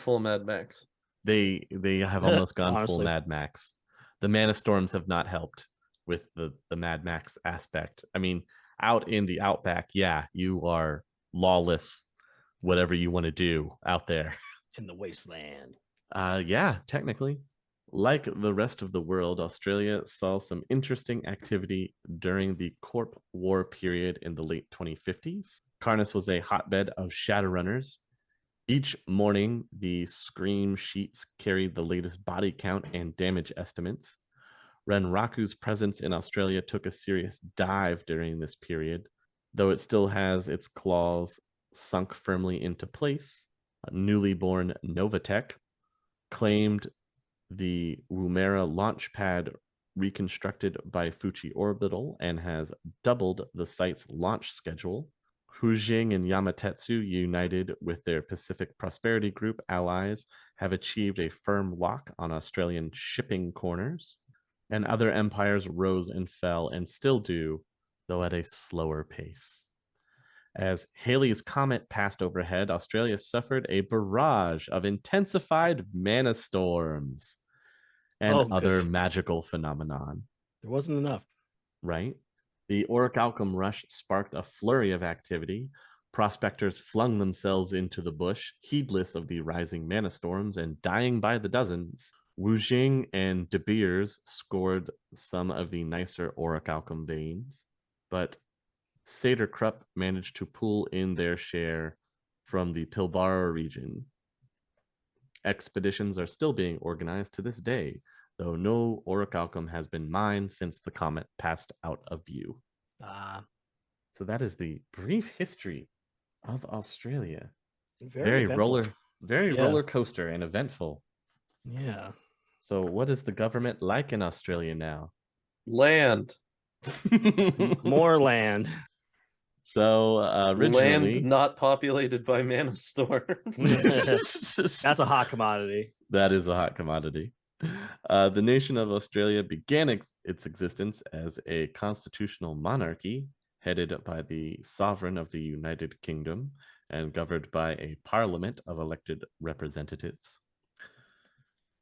full Mad Max. They have almost gone Honestly. full Mad Max. The Manastorms have not helped with the Mad Max aspect. I mean, out in the outback, yeah, you are lawless, whatever you want to do out there. In the wasteland. Yeah, technically. Like the rest of the world, Australia saw some interesting activity during the Corp War period in the late 2050s. Karnas was a hotbed of Shadowrunners. Each morning, the scream sheets carried the latest body count and damage estimates. Renraku's presence in Australia took a serious dive during this period, though it still has its claws sunk firmly into place. A newly born Novatech claimed the Woomera launch pad reconstructed by Fuji Orbital and has doubled the site's launch schedule. Hujing and Yamatetsu, united with their Pacific Prosperity Group allies, have achieved a firm lock on Australian shipping corners, and other empires rose and fell and still do, though at a slower pace. As Halley's Comet passed overhead, Australia suffered a barrage of intensified mana storms and other magical phenomenon. There wasn't enough. Right? The Orichalcum rush sparked a flurry of activity. Prospectors flung themselves into the bush, heedless of the rising mana storms and dying by the dozens. Wujing and De Beers scored some of the nicer Orichalcum veins, but Saderkrupp managed to pull in their share from the Pilbara region. Expeditions are still being organized to this day, though no Orichalcum has been mined since the comet passed out of view. So that is the brief history of Australia. Very roller coaster and eventful. Yeah. So what is the government like in Australia now? Land. More land. So originally, land not populated by mana storms. That's a hot commodity. That is a hot commodity. The nation of Australia began its existence as a constitutional monarchy headed by the sovereign of the United Kingdom and governed by a parliament of elected representatives.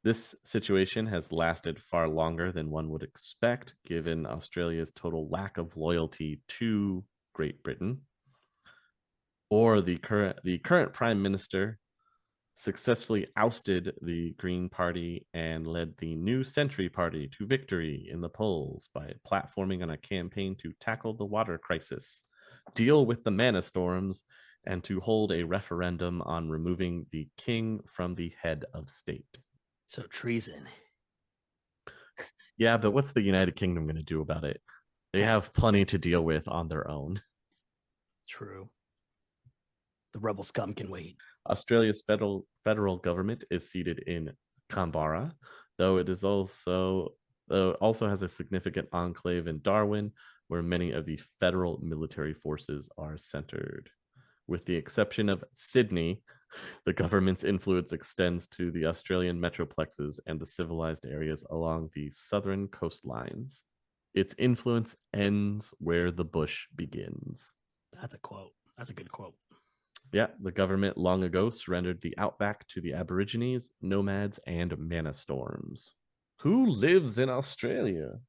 This situation has lasted far longer than one would expect, given Australia's total lack of loyalty to Great Britain. Or the current Prime Minister successfully ousted the Green Party and led the New Century Party to victory in the polls by platforming on a campaign to tackle the water crisis, deal with the mana storms, and to hold a referendum on removing the king from the head of state. So treason. Yeah, but what's the United Kingdom going to do about it? They have plenty to deal with on their own. True. The rebel scum can wait. Australia's federal government is seated in Canberra, though it is also has a significant enclave in Darwin, where many of the federal military forces are centered. With the exception of Sydney, the government's influence extends to the Australian metroplexes and the civilized areas along the southern coastlines. Its influence ends where the bush begins. That's a quote. That's a good quote. Yeah, the government long ago surrendered the outback to the Aborigines, nomads, and mana storms. Who lives in Australia?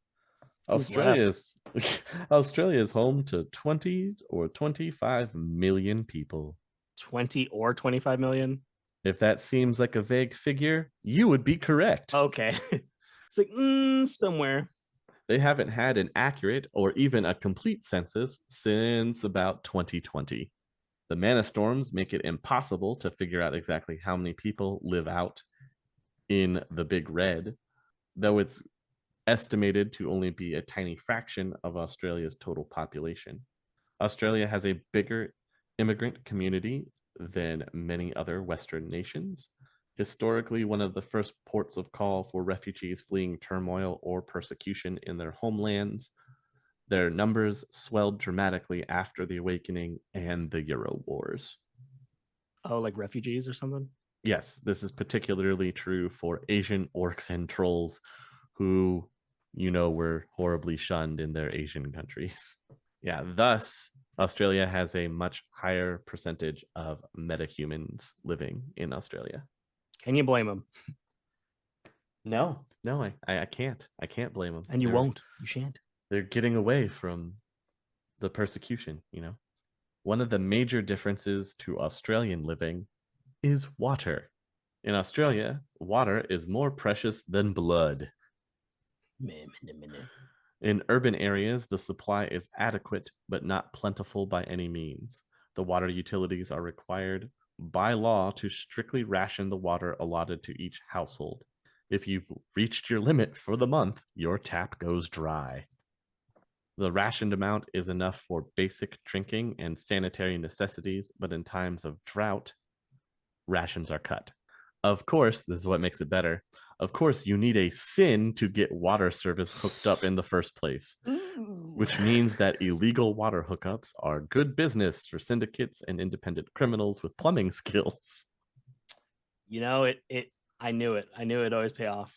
Australia is home to 20 or 25 million people. 20 or 25 million? If that seems like a vague figure, you would be correct. Okay. It's like, somewhere. They haven't had an accurate or even a complete census since about 2020. The mana storms make it impossible to figure out exactly how many people live out in the Big Red, though it's estimated to only be a tiny fraction of Australia's total population. Australia has a bigger immigrant community than many other Western nations. Historically, one of the first ports of call for refugees fleeing turmoil or persecution in their homelands. Their numbers swelled dramatically after the Awakening and the Euro Wars. Oh, like refugees or something? Yes, this is particularly true for Asian orcs and trolls who, were horribly shunned in their Asian countries. Yeah, thus, Australia has a much higher percentage of metahumans living in Australia. Can you blame them? No, I can't. I can't blame them. And you won't. You shan't. They're getting away from the persecution, One of the major differences to Australian living is water. In Australia, water is more precious than blood. In urban areas, the supply is adequate, but not plentiful by any means. The water utilities are required by law to strictly ration the water allotted to each household. If you've reached your limit for the month, your tap goes dry. The rationed amount is enough for basic drinking and sanitary necessities, but in times of drought, rations are cut. Of course, this is what makes it better. Of course, you need a sin to get water service hooked up in the first place, which means that illegal water hookups are good business for syndicates and independent criminals with plumbing skills. You know, I knew it. I knew it'd always pay off.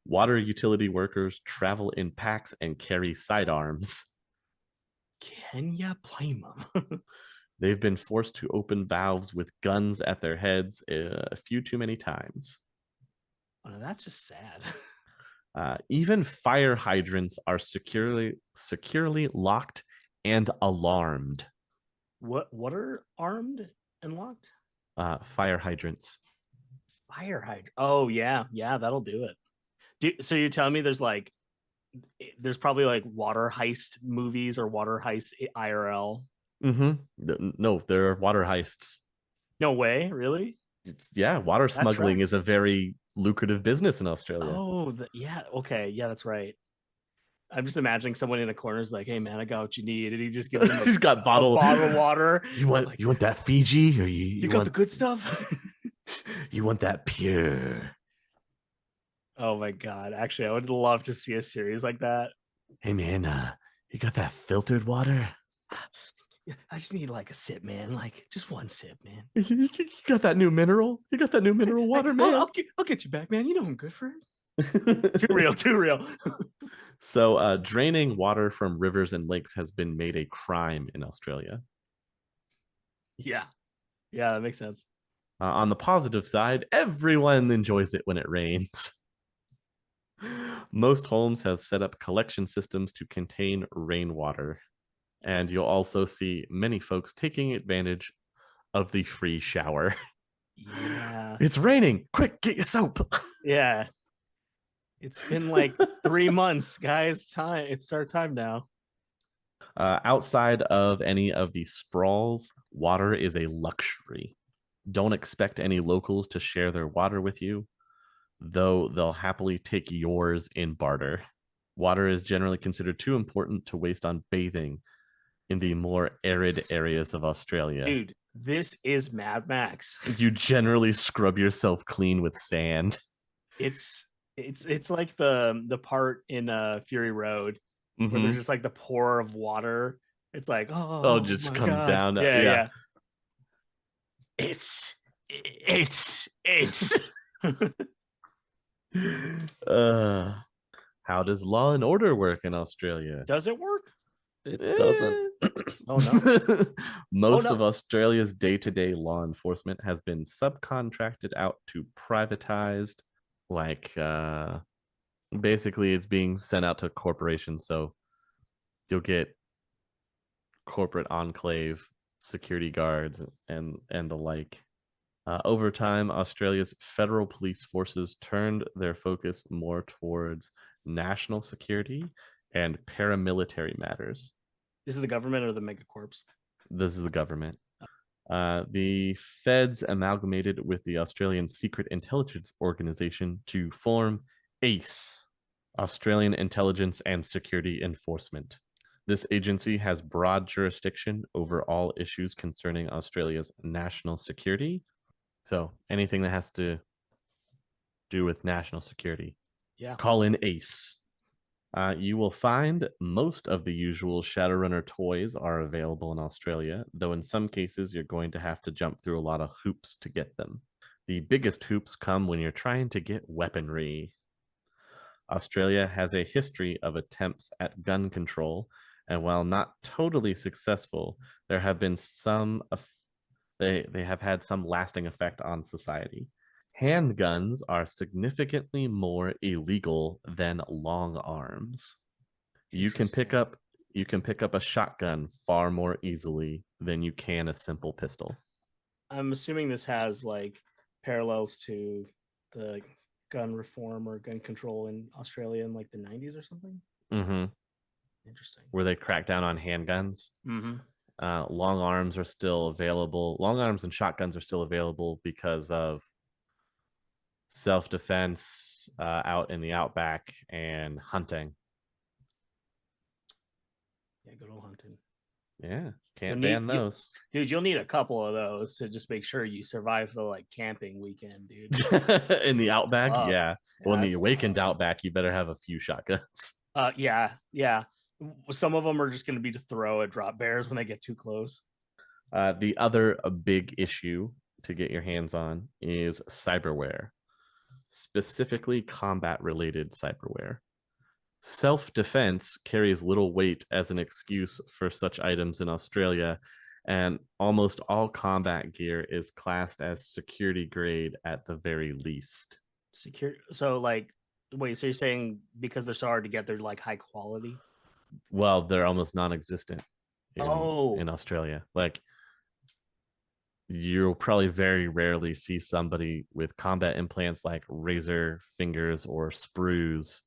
Water utility workers travel in packs and carry sidearms. Can ya blame them? They've been forced to open valves with guns at their heads a few too many times. Oh, that's just sad. Even fire hydrants are securely locked and alarmed. What are armed and locked? Fire hydrants. Fire hydrant. Oh yeah, that'll do it. So you're telling me there's probably like water heist movies or water heist IRL? No, there are water heists. No way, really? Water smuggling is a very lucrative business in Australia. Oh, yeah. Okay, yeah, that's right. I'm just imagining someone in a corner is like, "Hey, man, I got what you need," and he just gives him he's got bottled water. You want that Fiji, or you got want the good stuff? You want that pure? Oh my god! Actually, I would love to see a series like that. Hey, man, you got that filtered water? I just need like a sip, man. Like just one sip, man. You got that new mineral? You got that new mineral water, man? I'll get you back, man. You know I'm good for it. Too real. So, draining water from rivers and lakes has been made a crime in Australia. Yeah, that makes sense. On the positive side, everyone enjoys it when it rains. Most homes have set up collection systems to contain rainwater. And you'll also see many folks taking advantage of the free shower. Yeah. It's raining. Quick, get your soap. Yeah. It's been like 3 months, guys. It's our time now. Outside of any of the sprawls, water is a luxury. Don't expect any locals to share their water with you, though they'll happily take yours in barter. Water is generally considered too important to waste on bathing in the more arid areas of Australia. Dude, this is Mad Max. You generally scrub yourself clean with sand. It's like the part in Fury Road where there's just like the pour of water. It's like, oh it just comes God. down. Yeah. It's how does law and order work in Australia? Does it work? It doesn't. Oh no. Most of Australia's day-to-day law enforcement has been subcontracted out to privatized, like basically it's being sent out to corporations, so you'll get corporate enclave security guards and the like. Over time, Australia's federal police forces turned their focus more towards national security and paramilitary matters. This is the government or the megacorps? This is the government. The feds amalgamated with the Australian Secret Intelligence Organization to form ACE, Australian Intelligence and Security Enforcement. This agency has broad jurisdiction over all issues concerning Australia's national security. So anything that has to do with national security, call in ACE. You will find most of the usual Shadowrunner toys are available in Australia, though in some cases you're going to have to jump through a lot of hoops to get them. The biggest hoops come when you're trying to get weaponry. Australia has a history of attempts at gun control, and while not totally successful, there have been some they have had some lasting effect on society. Handguns are significantly more illegal than long arms. You can pick up a shotgun far more easily than you can a simple pistol. I'm assuming this has like parallels to the gun reform or gun control in Australia in like the 90s or something. Mm-hmm. Interesting. Where they crack down on handguns. Mm-hmm. Long arms are still available. Long arms and shotguns are still available because of self-defense out in the outback and hunting. Yeah, good old hunting. Yeah, can't You'll ban need- those. Dude, you'll need a couple of those to just make sure you survive the like camping weekend, dude. In the outback, tough. yeah. Well, in the that's awakened tough. outback, you better have a few shotguns. Yeah. Some of them are just going to be to throw at drop bears when they get too close. The other big issue to get your hands on is cyberware, specifically combat-related cyberware. Self-defense carries little weight as an excuse for such items in Australia, and almost all combat gear is classed as security grade at the very least. Secure. So like, wait. So you're saying because they're so hard to get, they're like high quality? Well, they're almost non-existent in Oh, Australia. Like, you'll probably very rarely see somebody with combat implants like razor fingers or sprues,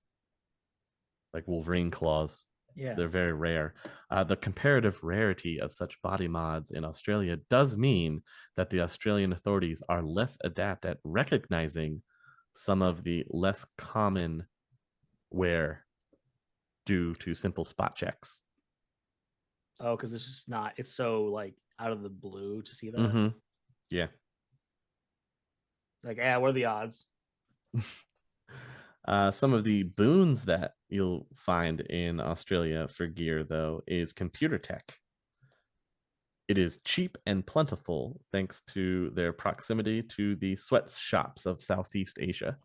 like Wolverine claws. yeah. They're very rare. The comparative rarity of such body mods in Australia does mean that the Australian authorities are less adept at recognizing some of the less common wear due to simple spot checks. Oh, because it's just not. It's so like out of the blue to see that. Mm-hmm. Yeah. Like, what are the odds? Some of the boons that you'll find in Australia for gear, though, is computer tech. It is cheap and plentiful thanks to their proximity to the sweatshops of Southeast Asia.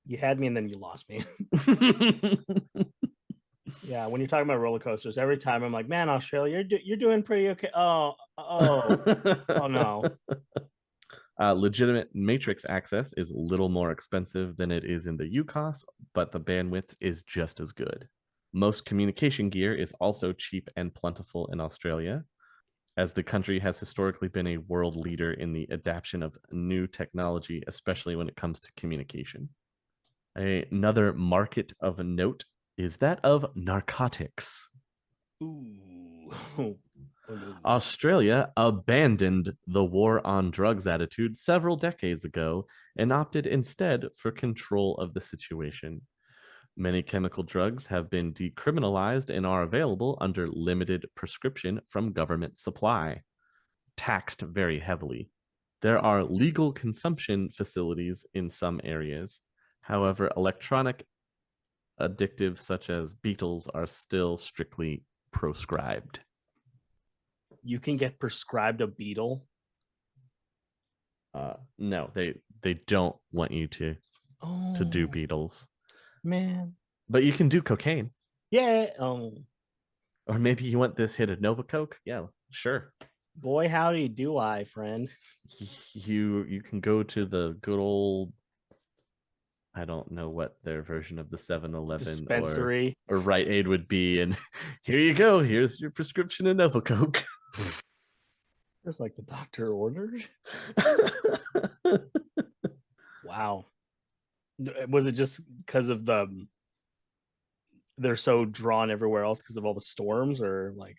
You had me and then you lost me. Yeah, when you're talking about roller coasters, every time I'm like, man, Australia, you're doing pretty okay. Oh no. Legitimate matrix access is a little more expensive than it is in the UCOS, but the bandwidth is just as good. Most communication gear is also cheap and plentiful in Australia, as the country has historically been a world leader in the adoption of new technology, especially when it comes to communication. Another market of note is that of narcotics. Ooh. Australia abandoned the war on drugs attitude several decades ago and opted instead for control of the situation. Many chemical drugs have been decriminalized and are available under limited prescription from government supply, taxed very heavily. There are legal consumption facilities in some areas. However, electronic additives such as beetles are still strictly proscribed. You can get prescribed a beetle. No, they don't want you to do Oh, beetles, man. but you can do cocaine. Yeah. Or maybe you want this hit of Nova Coke. Yeah, sure. Boy, howdy do I, friend. You can go to the good old, I don't know what their version of the 7-Eleven Dispensary or Rite Aid would be, and here you go. Here's your prescription of Nova Coke. Just like the doctor ordered. Wow. Was it just because of they're so drawn everywhere else because of all the storms, or like?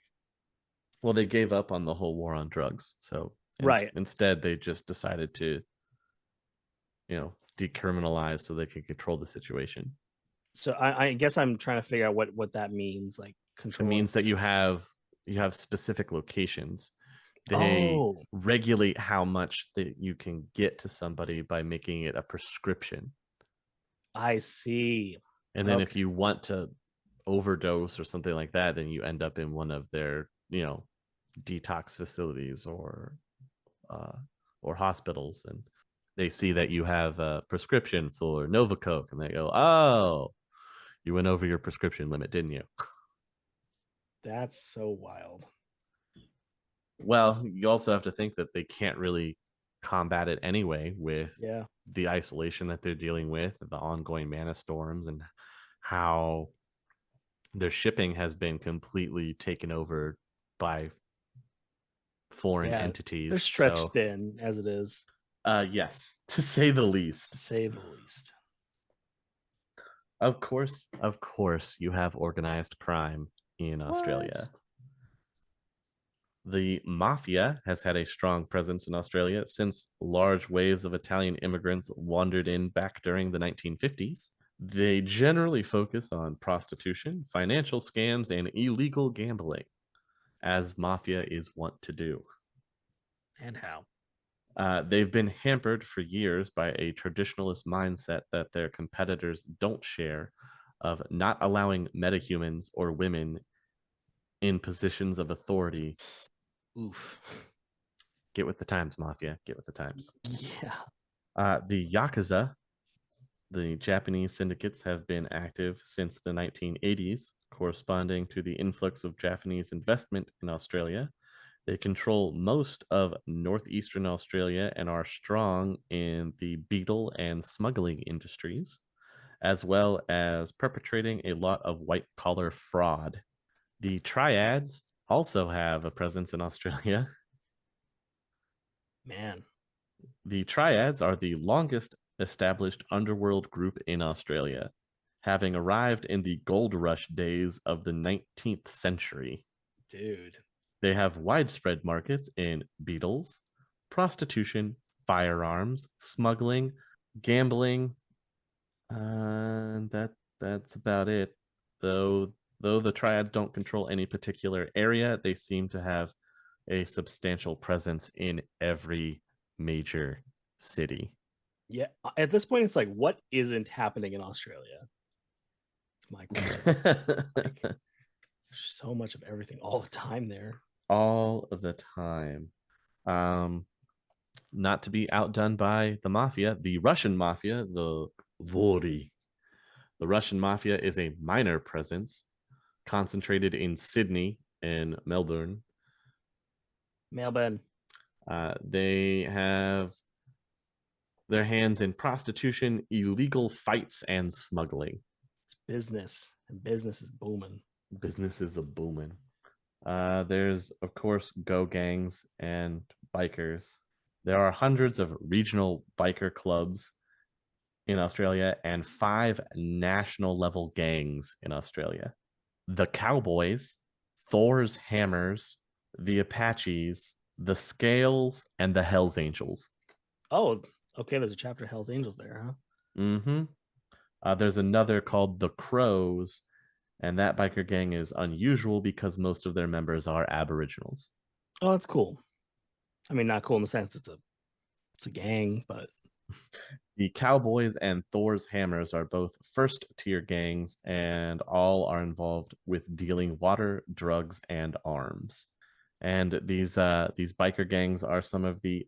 Well, they gave up on the whole war on drugs, so right. Instead, they just decided to, decriminalize so they can control the situation. So I guess I'm trying to figure out what that means. Like, control. It means that you have specific locations. They regulate how much that you can get to somebody by making it a prescription. I see. And then if you want to overdose or something like that, then you end up in one of their, detox facilities or hospitals, and they see that you have a prescription for Nova Coke, and they go, "Oh, you went over your prescription limit, didn't you?" That's so wild. Well, you also have to think that they can't really combat it anyway with the isolation that they're dealing with, the ongoing mana storms, and how their shipping has been completely taken over by foreign entities. They're stretched thin as it is. Yes, to say the least. To say the least. Of course, you have organized crime in Australia. The mafia has had a strong presence in Australia since large waves of Italian immigrants wandered in back during the 1950s. They generally focus on prostitution, financial scams, and illegal gambling. as mafia is wont to do. And how? They've been hampered for years by a traditionalist mindset that their competitors don't share, of not allowing metahumans or women in positions of authority. Oof. Get with the times, mafia. Get with the times. Yeah. The Yakuza, the Japanese syndicates, have been active since the 1980s, corresponding to the influx of Japanese investment in Australia. They control most of northeastern Australia and are strong in the beetle and smuggling industries, as well as perpetrating a lot of white-collar fraud. The Triads also have a presence in Australia. Man. The Triads are the longest established underworld group in Australia, having arrived in the gold rush days of the 19th century. Dude. They have widespread markets in beetles, prostitution, firearms, smuggling, gambling, and that's about it. Though the Triads don't control any particular area, they seem to have a substantial presence in every major city. Yeah. At this point, it's like, what isn't happening in Australia? It's my question. Like, so much of everything all the time there. All the time. Not to be outdone by the mafia, the Russian mafia, the Vori. The Russian mafia is a minor presence, concentrated in Sydney and Melbourne. They have their hands in prostitution, illegal fights, and smuggling. It's business, and business is booming. Business is a booming. There's, of course, go gangs and bikers. There are hundreds of regional biker clubs in Australia and 5 national level gangs in Australia. The Cowboys, Thor's Hammers, the Apaches, the Scales, and the Hells Angels. Oh, okay. There's a chapter Hells Angels there, huh? Mm-hmm. There's another called the Crows, and that biker gang is unusual because most of their members are Aboriginals. Oh, that's cool. I mean, not cool in the sense it's a gang, but the Cowboys and Thor's Hammers are both first-tier gangs, and all are involved with dealing water, drugs, and arms. And these biker gangs are some of the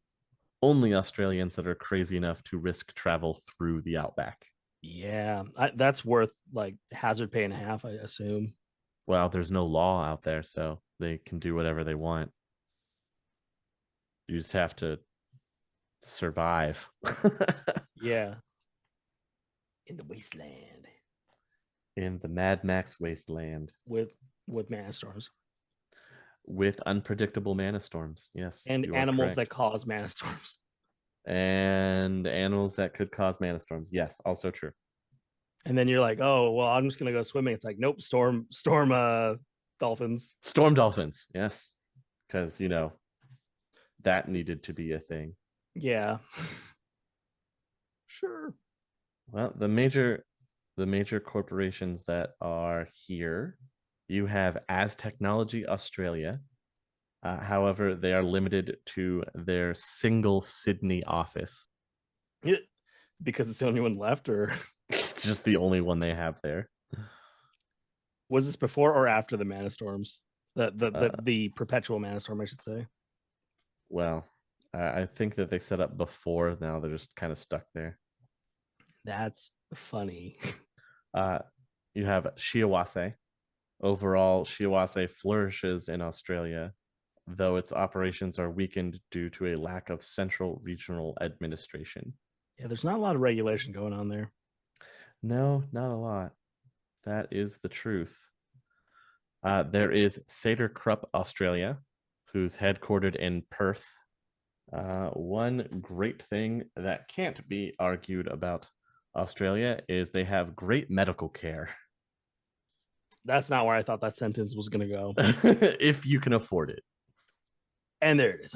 only Australians that are crazy enough to risk travel through the outback. Yeah, that's worth like hazard pay and a half, I assume. Well, there's no law out there, so they can do whatever they want. You just have to survive. Yeah. In the wasteland. In the Mad Max wasteland. With mana storms. With unpredictable mana storms, yes. And animals that cause mana storms. And animals that could cause mana storms. Yes, also true. And then you're like, oh, well, I'm just gonna go swimming. It's like, nope, storm dolphins. Storm dolphins, yes. Because, that needed to be a thing. Yeah. Sure. Well, the major corporations that are here, you have As Technology Australia. However, they are limited to their single Sydney office. Because it's the only one left, or it's just the only one they have there. Was this before or after the mana storms? The perpetual mana storm, I should say. Well, I think that they set up before. Now they're just kind of stuck there. That's funny. You have Shiawase. Overall, Shiawase flourishes in Australia, though its operations are weakened due to a lack of central regional administration. Yeah, there's not a lot of regulation going on there. No, not a lot. That is the truth. There is Seder Krupp Australia, who's headquartered in Perth. One great thing that can't be argued about Australia is they have great medical care. That's not where I thought that sentence was going to go. If you can afford it. And there it is.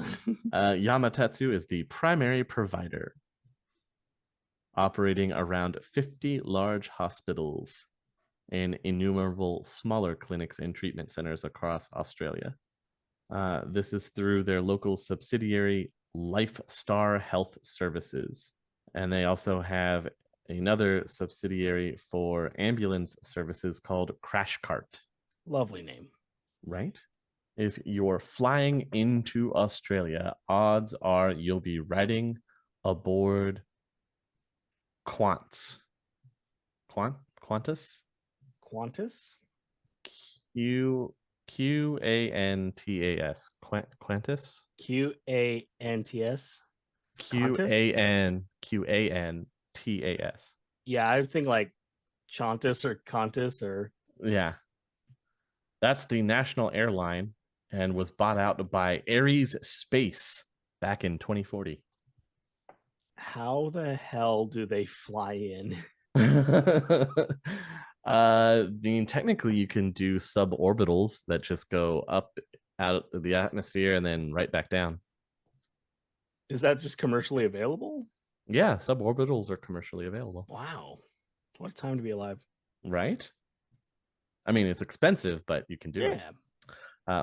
Yamatetsu is the primary provider, operating around 50 large hospitals and innumerable smaller clinics and treatment centers across Australia. This is through their local subsidiary, Lifestar Health Services. And they also have another subsidiary for ambulance services called Crash Cart. Lovely name. Right? If you're flying into Australia, odds are you'll be riding aboard Qantas. Qantas? Qantas. Qantas. Qantas. Qantas. Yeah, I would think like Chantis or Qantas or yeah. That's the national airline and was bought out by Ares Space back in 2040. How the hell do they fly in? Technically you can do suborbitals that just go up out of the atmosphere and then right back down. Is that just commercially available? Yeah, suborbitals are commercially available. Wow. What a time to be alive. Right? I mean, it's expensive, but you can do it.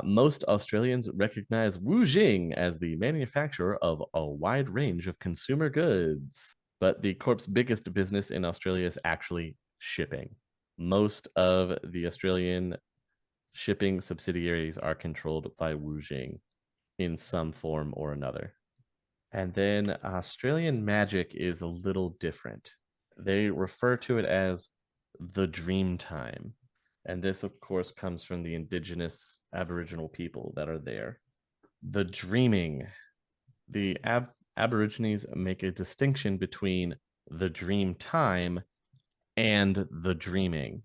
Most Australians recognize Wu Jing as the manufacturer of a wide range of consumer goods. But the corp's biggest business in Australia is actually shipping. Most of the Australian shipping subsidiaries are controlled by Wu Jing in some form or another. And then Australian magic is a little different. They refer to it as the dream time. And this, of course, comes from the indigenous Aboriginal people that are there. The dreaming. The Aborigines make a distinction between the dream time and the dreaming.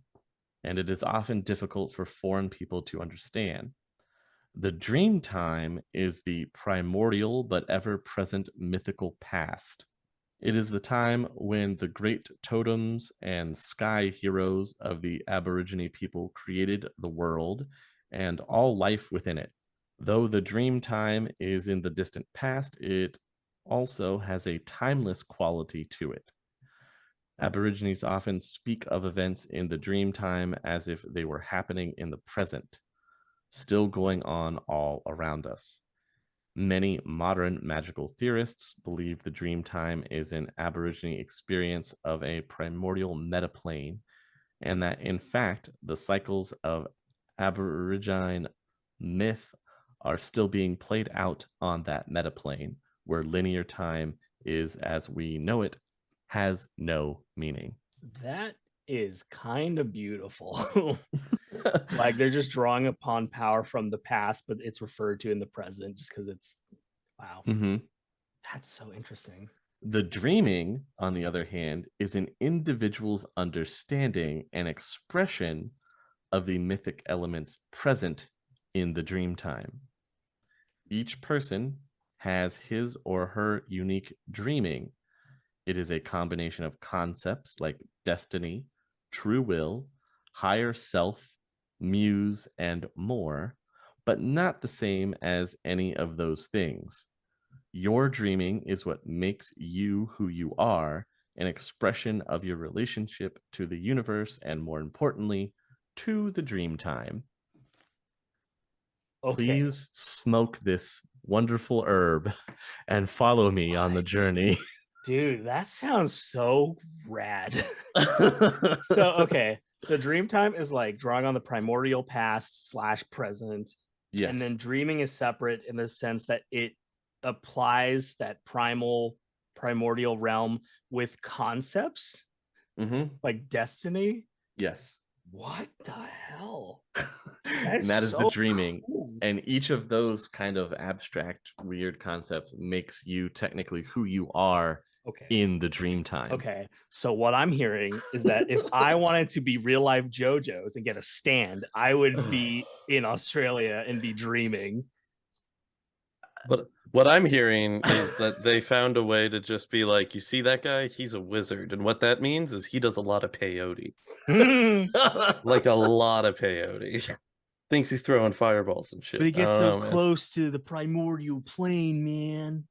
And it is often difficult for foreign people to understand. The dream time is the primordial but ever-present mythical past. It is the time when the great totems and sky heroes of the Aborigine people created the world and all life within it. Though the dream time is in the distant past, it also has a timeless quality to it. Aborigines often speak of events in the dream time as if they were happening in the present, still going on all around us. Many modern magical theorists believe the dream time is an Aborigine experience of a primordial metaplane, and that in fact the cycles of Aborigine myth are still being played out on that metaplane, where linear time is, as we know it, has no meaning. That is kind of beautiful. Like they're just drawing upon power from the past, but it's referred to in the present just because it's wow. That's so interesting. The dreaming, on the other hand, is an individual's understanding and expression of the mythic elements present in the dream time. Each person has his or her unique dreaming. It is a combination of concepts like destiny, true will, higher self, muse, and more, but not the same as any of those things. Your dreaming is what makes you who you are, an expression of your relationship to the universe, and more importantly, to the dream time. Okay. Please smoke this wonderful herb and follow me on the journey. Dude, that sounds so rad. Okay. So dream time is like drawing on the primordial past / present. Yes. And then dreaming is separate in the sense that it applies that primordial realm with concepts like destiny. Yes. What the hell? And that is so the dreaming. Cool. And each of those kind of abstract, weird concepts makes you technically who you are in the dream time. Okay. So what I'm hearing is that if I wanted to be real life JoJo's and get a stand, I would be in Australia and be dreaming. But what I'm hearing is that they found a way to just be like, you see that guy? He's a wizard. And what that means is he does a lot of peyote. Like a lot of peyote. Thinks he's throwing fireballs and shit. But he gets so close to the primordial plane, man.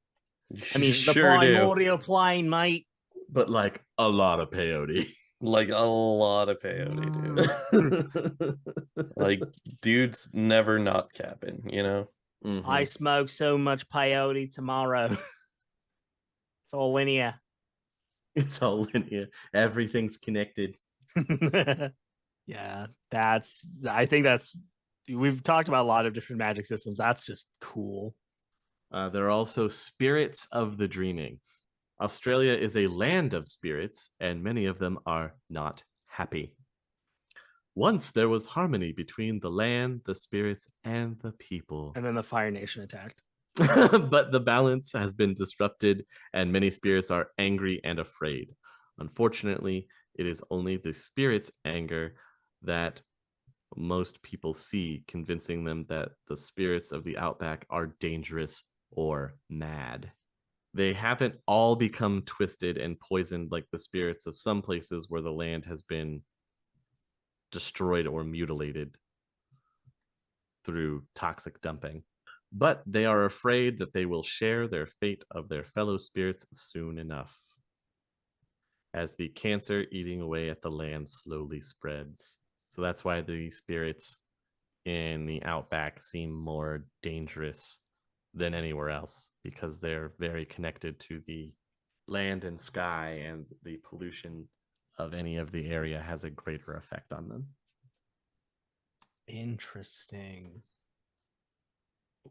I mean, sure the primordial plane, mate. But like a lot of peyote. Like a lot of peyote, dude. Like, dude's never not capping, you know? I smoke so much peyote tomorrow. It's all linear. It's all linear. Everything's connected. Yeah, I think we've talked about a lot of different magic systems. That's just cool. There are also spirits of the dreaming. Australia is a land of spirits, and many of them are not happy. Once there was harmony between the land, the spirits, and the people. And then the Fire Nation attacked. But the balance has been disrupted, and many spirits are angry and afraid. Unfortunately, it is only the spirits' anger that most people see, convincing them that the spirits of the outback are dangerous or mad. They haven't all become twisted and poisoned like the spirits of some places where the land has been destroyed or mutilated through toxic dumping. But they are afraid that they will share their fate of their fellow spirits soon enough, as the cancer eating away at the land slowly spreads. So that's why the spirits in the outback seem more dangerous than anywhere else, because they're very connected to the land and sky, and the pollution of any of the area has a greater effect on them. Interesting.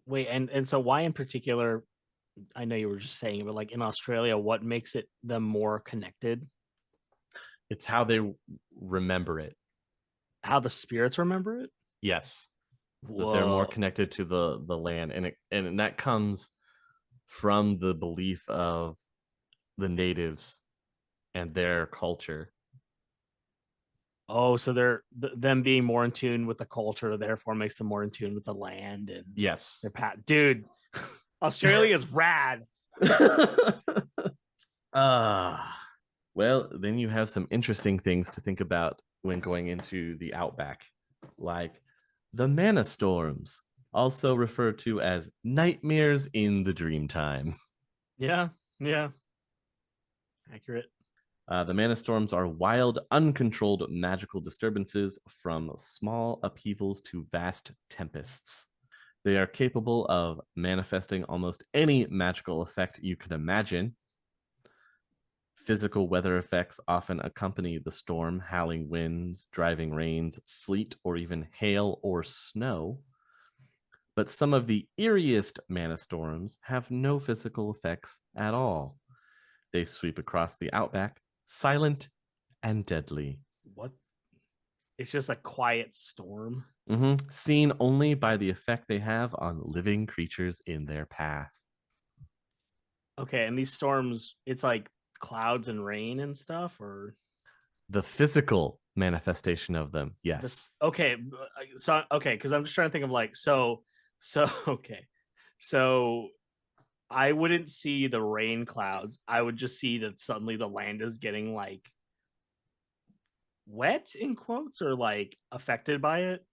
Wait, and so why in particular, I know you were just saying, but like in Australia, what makes them more connected? It's how they remember it. How the spirits remember it? Yes. Whoa. That they're more connected to the land, and that comes from the belief of the natives and their culture. Oh, so they're them being more in tune with the culture, therefore makes them more in tune with the land and yes, their dude. Australia is rad. Well, then you have some interesting things to think about when going into the outback, like the mana storms, also referred to as nightmares in the dream time. Yeah. Accurate. The mana storms are wild, uncontrolled magical disturbances, from small upheavals to vast tempests. They are capable of manifesting almost any magical effect you can imagine. Physical weather effects often accompany the storm: howling winds, driving rains, sleet, or even hail or snow. But some of the eeriest mana storms have no physical effects at all. They sweep across the outback, silent and deadly. What? It's just a quiet storm. Seen only by the effect they have on living creatures in their path. Okay, and these storms, it's like clouds and rain and stuff, or the physical manifestation of them? Yes. Okay, because I'm just trying to think of like so okay, so I wouldn't see the rain clouds. I would just see that suddenly the land is getting like wet in quotes, or like affected by it.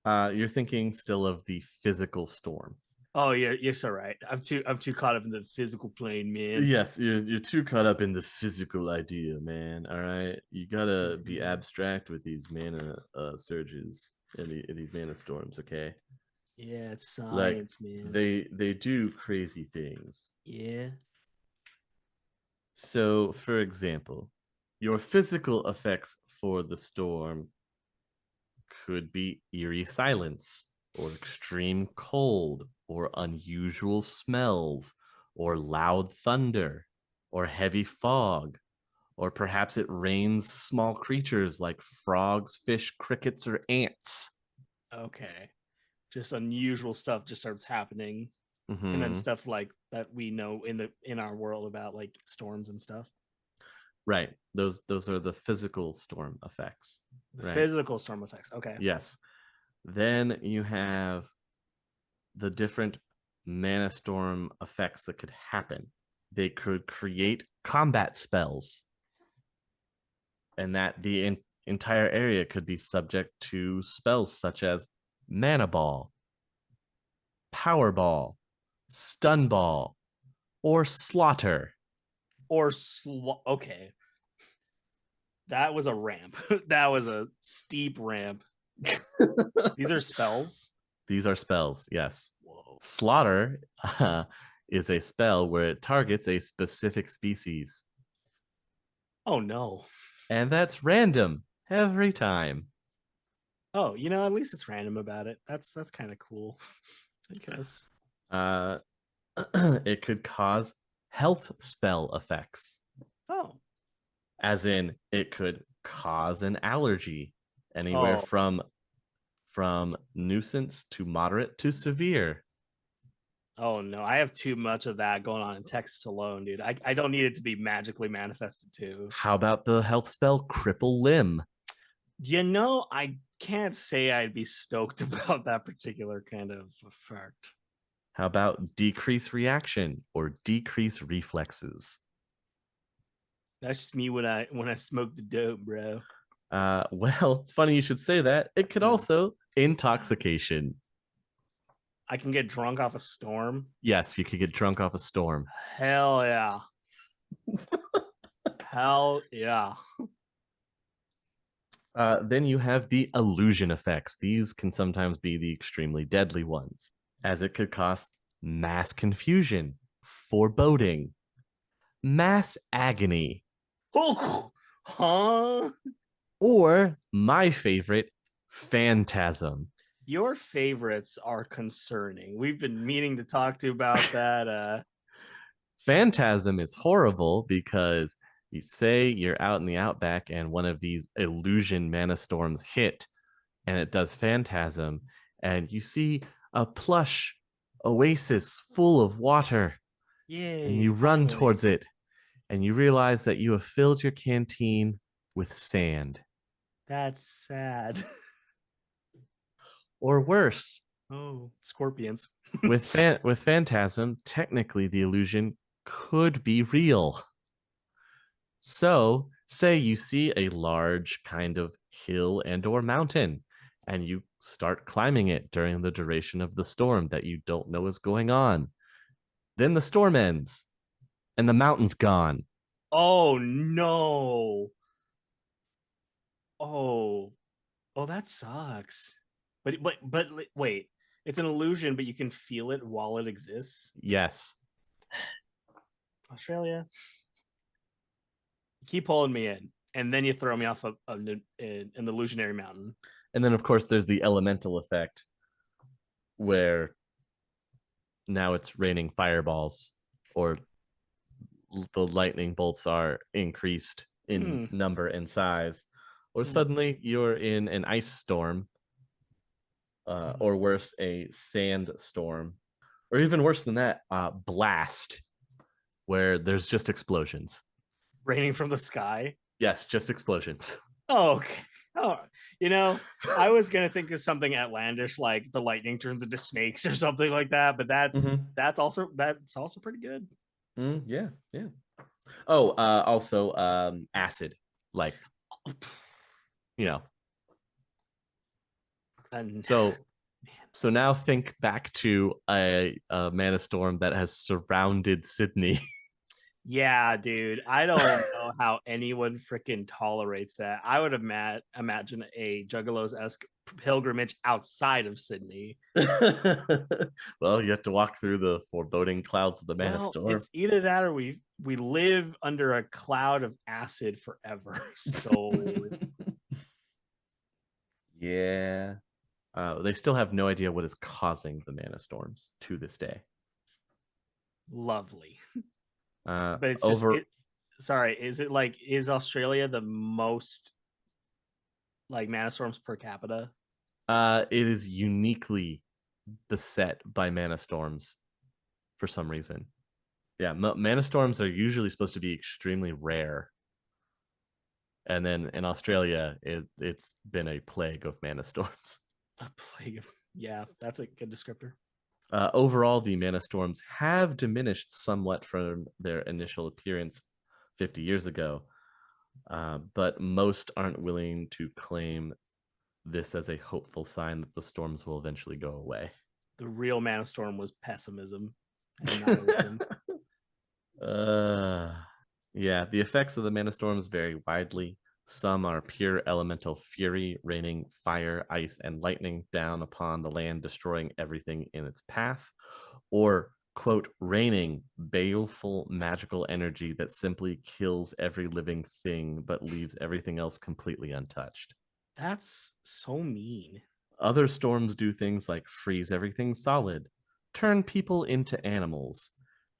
You're thinking still of the physical storm. Oh, you're so right. I'm too caught up in the physical plane, man. Yes, you're too caught up in the physical idea, man. All right, you gotta be abstract with these mana surges and these mana storms. Okay. Yeah, it's science, man. They do crazy things. Yeah. So, for example, your physical effects for the storm could be eerie silence, or extreme cold, or unusual smells, or loud thunder, or heavy fog, or perhaps it rains small creatures like frogs, fish, crickets, or ants. Okay. Just unusual stuff just starts happening. And then stuff like that we know in our world about like storms and stuff. Right. Those are the physical storm effects. The physical storm effects. Okay. Yes. Then you have the different mana storm effects that could happen. They could create combat spells, and that the entire area could be subject to spells such as mana ball, power ball, stun ball, or slaughter. Okay. That was a ramp. That was a steep ramp. These are spells? These are spells, yes. Whoa. Slaughter is a spell where it targets a specific species. Oh no. And that's random every time. Oh, at least it's random about it. That's kind of cool, I guess. It could cause health spell effects. Oh. As in, it could cause an allergy, anywhere Oh. from nuisance to moderate to severe. Oh no, I have too much of that going on in Texas alone, dude. I don't need it to be magically manifested too. How about the health spell cripple limb? I can't say I'd be stoked about that particular kind of effect. How about decrease reaction or decrease reflexes? That's just me when I smoke the dope, bro. Well, funny you should say that. It could also intoxication. I can get drunk off a storm. Yes, you could get drunk off a storm. Hell yeah. Hell yeah. Then you have the illusion effects. These can sometimes be the extremely deadly ones, as it could cause mass confusion, foreboding, mass agony, Oh, huh? or my favorite, phantasm. Your favorites are concerning. We've been meaning to talk to you about that. Phantasm is horrible because you say you're out in the outback and one of these illusion mana storms hit and it does phantasm and you see a plush oasis full of water. Yay, and you run finally. towards it and you realize that you have filled your canteen with sand. That's sad. Or worse, Oh, scorpions. with phantasm, technically the illusion could be real. So, say you see a large kind of hill and or mountain and you start climbing it during the duration of the storm that you don't know is going on. Then the storm ends and the mountain's gone. Oh no. Oh. Oh, that sucks. But wait. It's an illusion, but you can feel it while it exists. Yes. Australia. Keep pulling me in, and then you throw me off an illusionary mountain. And then, of course, there's the elemental effect where now it's raining fireballs or the lightning bolts are increased in number and size, or suddenly you're in an ice storm, or worse, a sand storm, or even worse than that, blast, where there's just explosions. Raining from the sky? Yes, just explosions. Oh, okay. Oh, I was gonna think of something outlandish like the lightning turns into snakes or something like that, but that's also pretty good. Yeah. Oh, also acid, like And so now think back to a mana storm that has surrounded Sydney. yeah, dude, I don't know how anyone freaking tolerates that. I would imagine a Juggalos-esque pilgrimage outside of Sydney. Well, you have to walk through the foreboding clouds of the mana storm. It's either that or we live under a cloud of acid forever. So yeah. They still have no idea what is causing the mana storms to this day. Lovely. But it's is Australia the most like mana storms per capita? It is uniquely beset by mana storms for some reason. Yeah, mana storms are usually supposed to be extremely rare. And then in Australia, it's been a plague of mana storms. A plague of, yeah, that's a good descriptor. Overall, the mana storms have diminished somewhat from their initial appearance 50 years ago, but most aren't willing to claim this as a hopeful sign that the storms will eventually go away. The real mana storm was pessimism and nihilism. Yeah, the effects of the mana storms vary widely. Some are pure elemental fury, raining fire, ice, and lightning down upon the land, destroying everything in its path, or, quote, raining baleful magical energy that simply kills every living thing but leaves everything else completely untouched. That's so mean. Other storms do things like freeze everything solid, turn people into animals,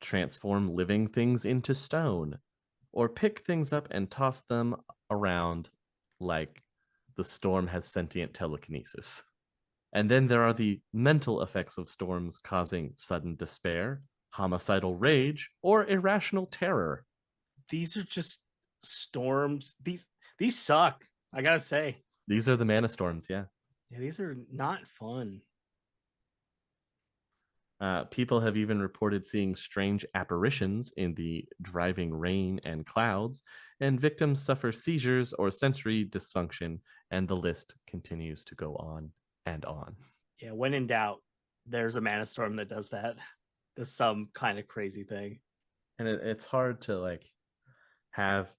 transform living things into stone, or pick things up and toss them around like the storm has sentient telekinesis. And then there are the mental effects of storms causing sudden despair, homicidal rage, or irrational terror. These are just storms. These suck. I gotta say. These are the mana storms, yeah. Yeah, these are not fun. People have even reported seeing strange apparitions in the driving rain and clouds, and victims suffer seizures or sensory dysfunction, and the list continues to go on and on. Yeah, when in doubt, there's a mana storm that does that. Does some kind of crazy thing. And it's hard to like have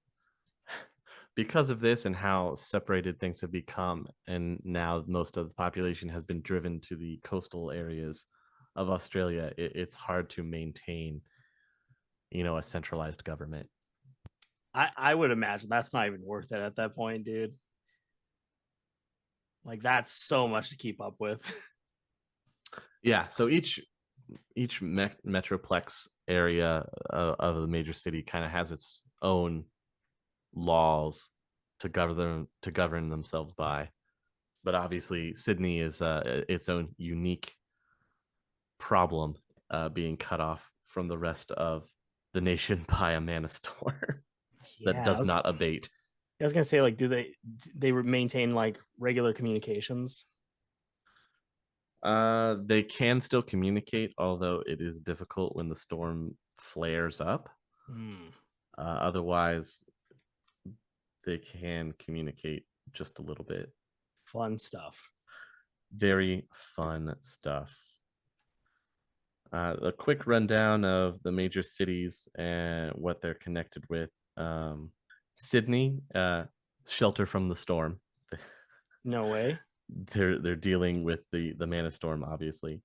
because of this and how separated things have become, and now most of the population has been driven to the coastal areas of Australia. It's hard to maintain, a centralized government. I would imagine that's not even worth it at that point, dude. Like that's so much to keep up with. Yeah, so each metroplex area of the major city kind of has its own laws to govern themselves by, but obviously Sydney is its own unique problem, being cut off from the rest of the nation by a mana storm that does not abate. I was gonna say, like, do they maintain like regular communications? They can still communicate, although it is difficult when the storm flares up. Otherwise, they can communicate just a little bit. Fun stuff. Very fun stuff. A quick rundown of the major cities and what they're connected with. Sydney, shelter from the storm. No way. They're dealing with the mana storm, obviously.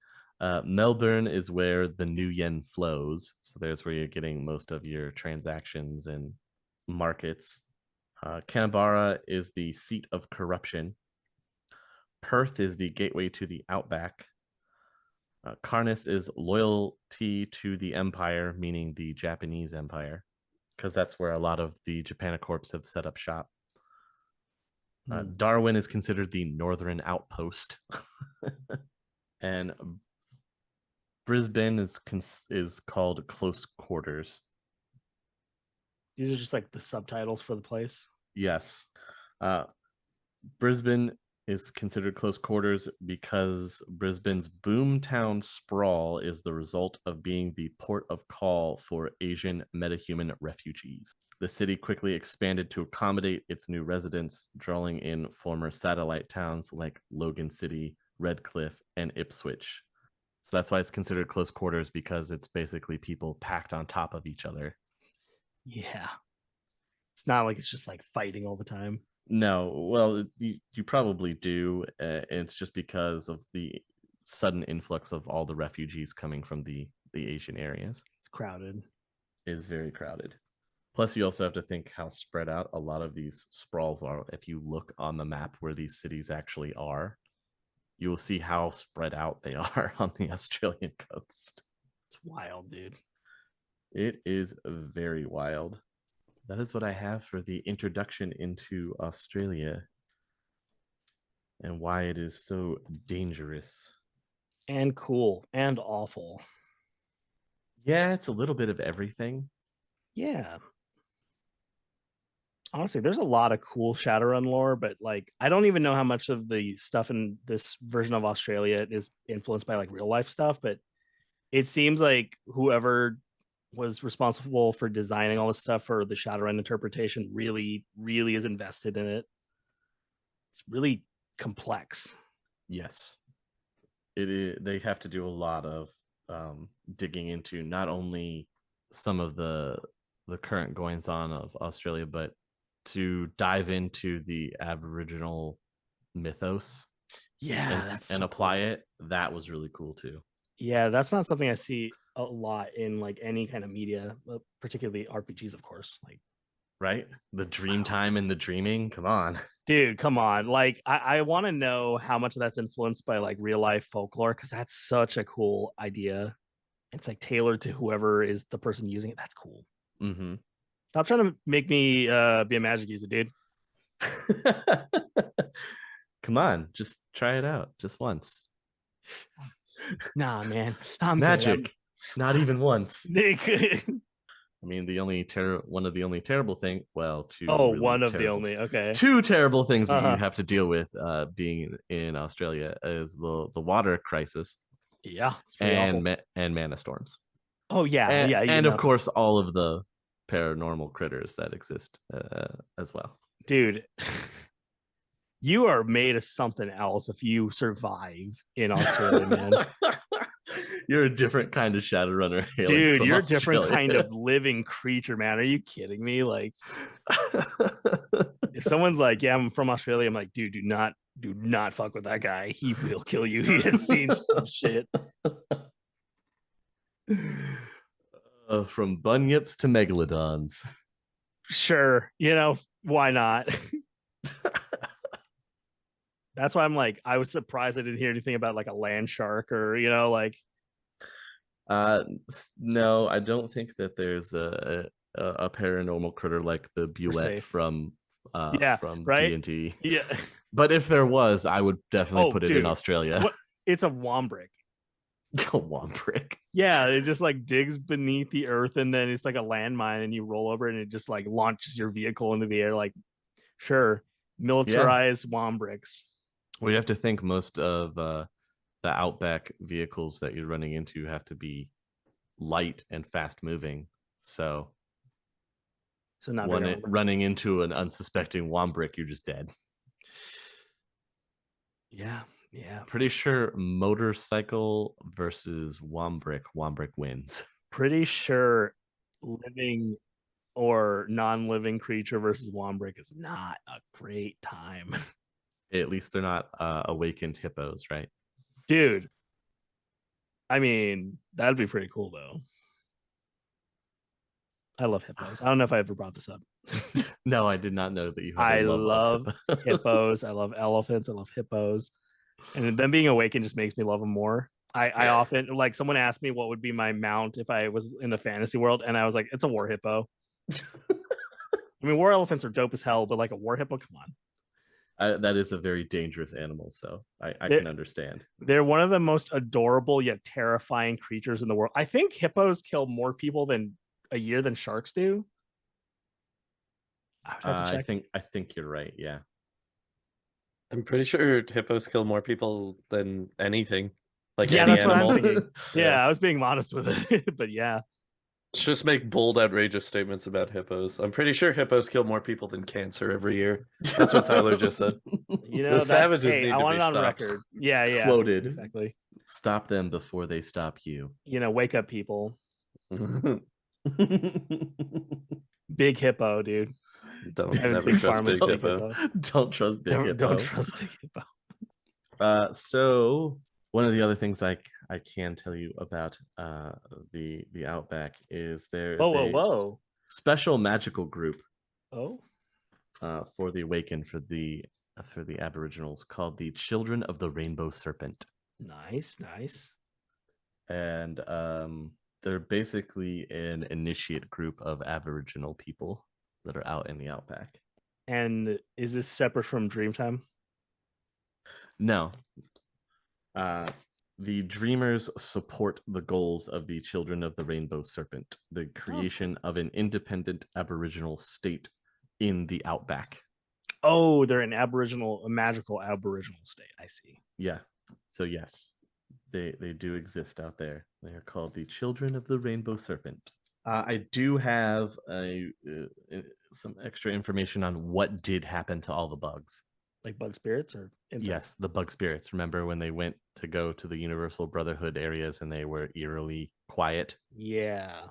Melbourne is where the New Yen flows, so there's where you're getting most of your transactions and markets. Canberra is the seat of corruption. Perth is the gateway to the outback. Karness is loyalty to the empire, meaning the Japanese empire, because that's where a lot of the Japanicorps have set up shop. Darwin is considered the northern outpost. And Brisbane is called close quarters. These are just like the subtitles for the place. Yes. Brisbane is considered close quarters because Brisbane's boomtown sprawl is the result of being the port of call for Asian metahuman refugees. The city quickly expanded to accommodate its new residents, drawing in former satellite towns like Logan City, Redcliffe, and Ipswich. So that's why it's considered close quarters, because it's basically people packed on top of each other. Yeah. It's not like it's just like fighting all the time. No, well, you probably do. It's just because of the sudden influx of all the refugees coming from the Asian areas. It's crowded. It is very crowded. Plus, you also have to think how spread out a lot of these sprawls are. If you look on the map where these cities actually are, you will see how spread out they are on the Australian coast. It's wild, dude. It is very wild. That is what I have for the introduction into Australia and why it is so dangerous. And cool and awful. Yeah, it's a little bit of everything. Yeah. Honestly, there's a lot of cool Shadowrun lore, but like I don't even know how much of the stuff in this version of Australia is influenced by like real life stuff, but it seems like whoever was responsible for designing all this stuff for the Shadowrun interpretation really, really is invested in it. It's really complex. Yes. It is, they have to do a lot of digging into not only some of the current goings on of Australia, but to dive into the Aboriginal mythos, and apply it. That was really cool too. Yeah, that's not something I see a lot in like any kind of media, particularly RPGs, of course. Like, right? The dream time and the dreaming. Come on. dude, come on. Like, I want to know how much of that's influenced by like real life folklore, because that's such a cool idea. It's like tailored to whoever is the person using it. That's cool. Mm-hmm. Stop trying to make me be a magic user, dude. Come on, just try it out just once. Nah, man. I'm magic. Not even once. Nick. I mean, one of the only terrible thing. Well, two. Two terrible things that you have to deal with being in Australia is the water crisis. Yeah, and mana storms. Oh yeah, and of course all of the paranormal critters that exist as well. Dude, you are made of something else if you survive in Australia, man. You're a different kind of Shadowrunner, dude. You're Australia. A different kind of living creature, man. Are you kidding me? Like, if someone's like, "Yeah, I'm from Australia," I'm like, "Dude, do not fuck with that guy. He will kill you. He has seen some shit." From bunyips to megalodons. Sure, why not? That's why I'm like, I was surprised I didn't hear anything about like a land shark or like. No, I don't think that there's a paranormal critter like the Bulette from D&D. Yeah. But if there was, I would definitely put it in Australia. It's a wombrick. A wombrick. Yeah, it just like digs beneath the earth and then it's like a landmine and you roll over and it just like launches your vehicle into the air. Like, sure, militarized wombricks. Well, you have to think most of the outback vehicles that you're running into have to be light and fast moving. So not running into an unsuspecting wombrick, you're just dead. Yeah. Pretty sure motorcycle versus wombrick wins. Pretty sure living or non-living creature versus wombrick is not a great time. At least they're not awakened hippos, right? Dude, I mean, that'd be pretty cool though. I love hippos. I don't know if I ever brought this up. No, I did not know that you. I love hippos. I love elephants. I love hippos. And them being awakened just makes me love them more. I often, like, someone asked me what would be my mount if I was in the fantasy world, and I was like, it's a war hippo. I mean, war elephants are dope as hell, but like a war hippo, come on. That is a very dangerous animal, so I can understand. They're one of the most adorable yet terrifying creatures in the world. I think hippos kill more people a year than sharks do. I would have to check. I think you're right. Yeah. I'm pretty sure hippos kill more people than anything. Like yeah, any that's animal. What I'm thinking. Yeah, I was being modest with it, but yeah. Let's just make bold, outrageous statements about hippos. I'm pretty sure hippos kill more people than cancer every year. That's what Tyler just said. The savages need to be stopped. On record. Yeah. Quoted. Exactly. Stop them before they stop you. Wake up, people. Big hippo, dude. Don't trust big hippo. Don't trust big hippo. Don't trust big hippo. So one of the other things I can tell you about the outback is there's a special magical group. For the Awakened for the Aboriginals called the Children of the Rainbow Serpent. Nice. And they're basically an initiate group of Aboriginal people that are out in the outback. And is this separate from Dreamtime? No. The Dreamers support the goals of the Children of the Rainbow Serpent, the creation of an independent Aboriginal state in the outback. Oh, they're a magical Aboriginal state. I see. Yeah. So yes, they do exist out there. They are called the Children of the Rainbow Serpent. I do have some extra information on what did happen to all the bugs. Like bug spirits or insects? Yes, the bug spirits. Remember when they went to go to the Universal Brotherhood areas and they were eerily quiet? Yeah.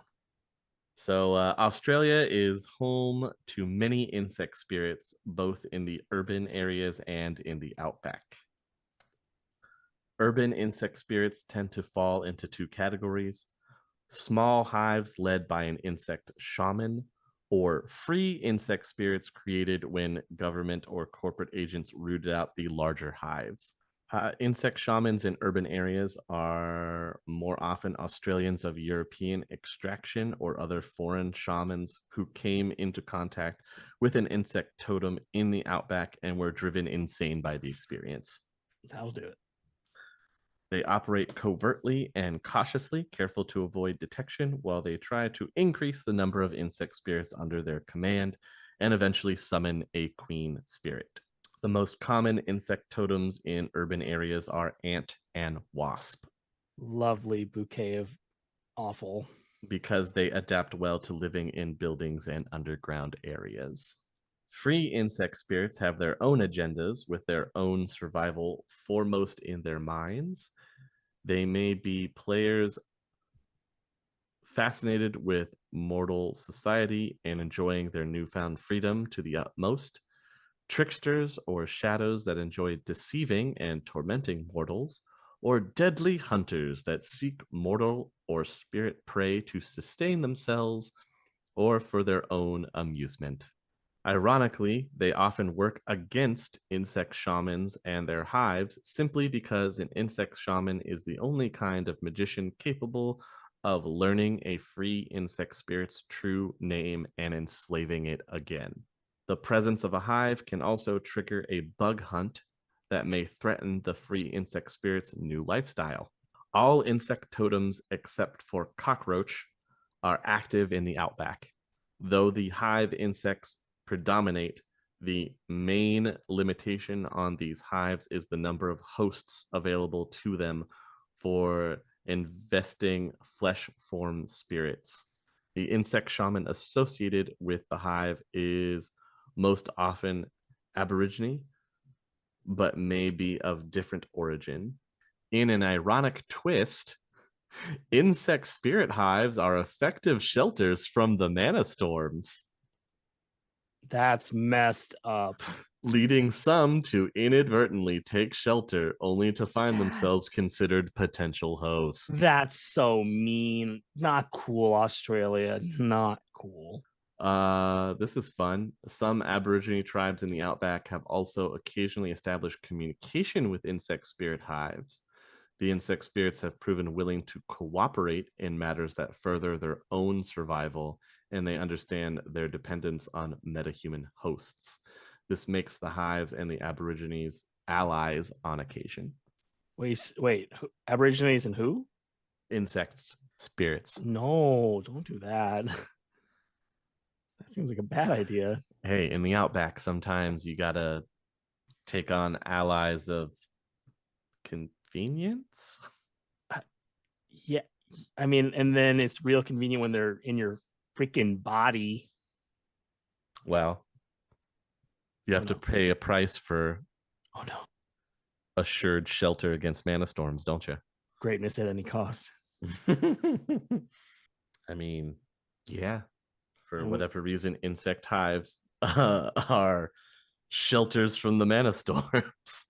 So, Australia is home to many insect spirits, both in the urban areas and in the outback. Urban insect spirits tend to fall into two categories: small hives led by an insect shaman, or free insect spirits created when government or corporate agents rooted out the larger hives. Insect shamans in urban areas are more often Australians of European extraction or other foreign shamans who came into contact with an insect totem in the outback and were driven insane by the experience. That'll do it. They operate covertly and cautiously, careful to avoid detection, while they try to increase the number of insect spirits under their command and eventually summon a queen spirit. The most common insect totems in urban areas are ant and wasp. Lovely bouquet of awful. Because they adapt well to living in buildings and underground areas. Free insect spirits have their own agendas with their own survival foremost in their minds. They may be players fascinated with mortal society and enjoying their newfound freedom to the utmost, tricksters or shadows that enjoy deceiving and tormenting mortals, or deadly hunters that seek mortal or spirit prey to sustain themselves or for their own amusement. Ironically, they often work against insect shamans and their hives simply because an insect shaman is the only kind of magician capable of learning a free insect spirit's true name and enslaving it again. The presence of a hive can also trigger a bug hunt that may threaten the free insect spirit's new lifestyle. All insect totems except for cockroach are active in the outback. Though the hive insects predominate, the main limitation on these hives is the number of hosts available to them for investing flesh form spirits. The insect shaman associated with the hive is most often Aborigine, but may be of different origin. In an ironic twist, insect spirit hives are effective shelters from the mana storms. That's messed up. Leading some to inadvertently take shelter only to find themselves considered potential hosts. That's so mean. Not cool, Australia. Not cool. This is fun. Some Aborigine tribes in the outback have also occasionally established communication with insect spirit hives. The insect spirits have proven willing to cooperate in matters that further their own survival, and they understand their dependence on metahuman hosts. This makes the hives and the Aborigines allies on occasion. Wait. Aborigines and who? Insects, spirits. No, don't do that. That seems like a bad idea. Hey, in the outback, sometimes you gotta take on allies of convenience. Yeah, I mean, and then it's real convenient when they're in your freaking body. Well, you have to pay a price for assured shelter against mana storms, don't you? Greatness at any cost. I mean, yeah. For whatever reason, insect hives are shelters from the mana storms.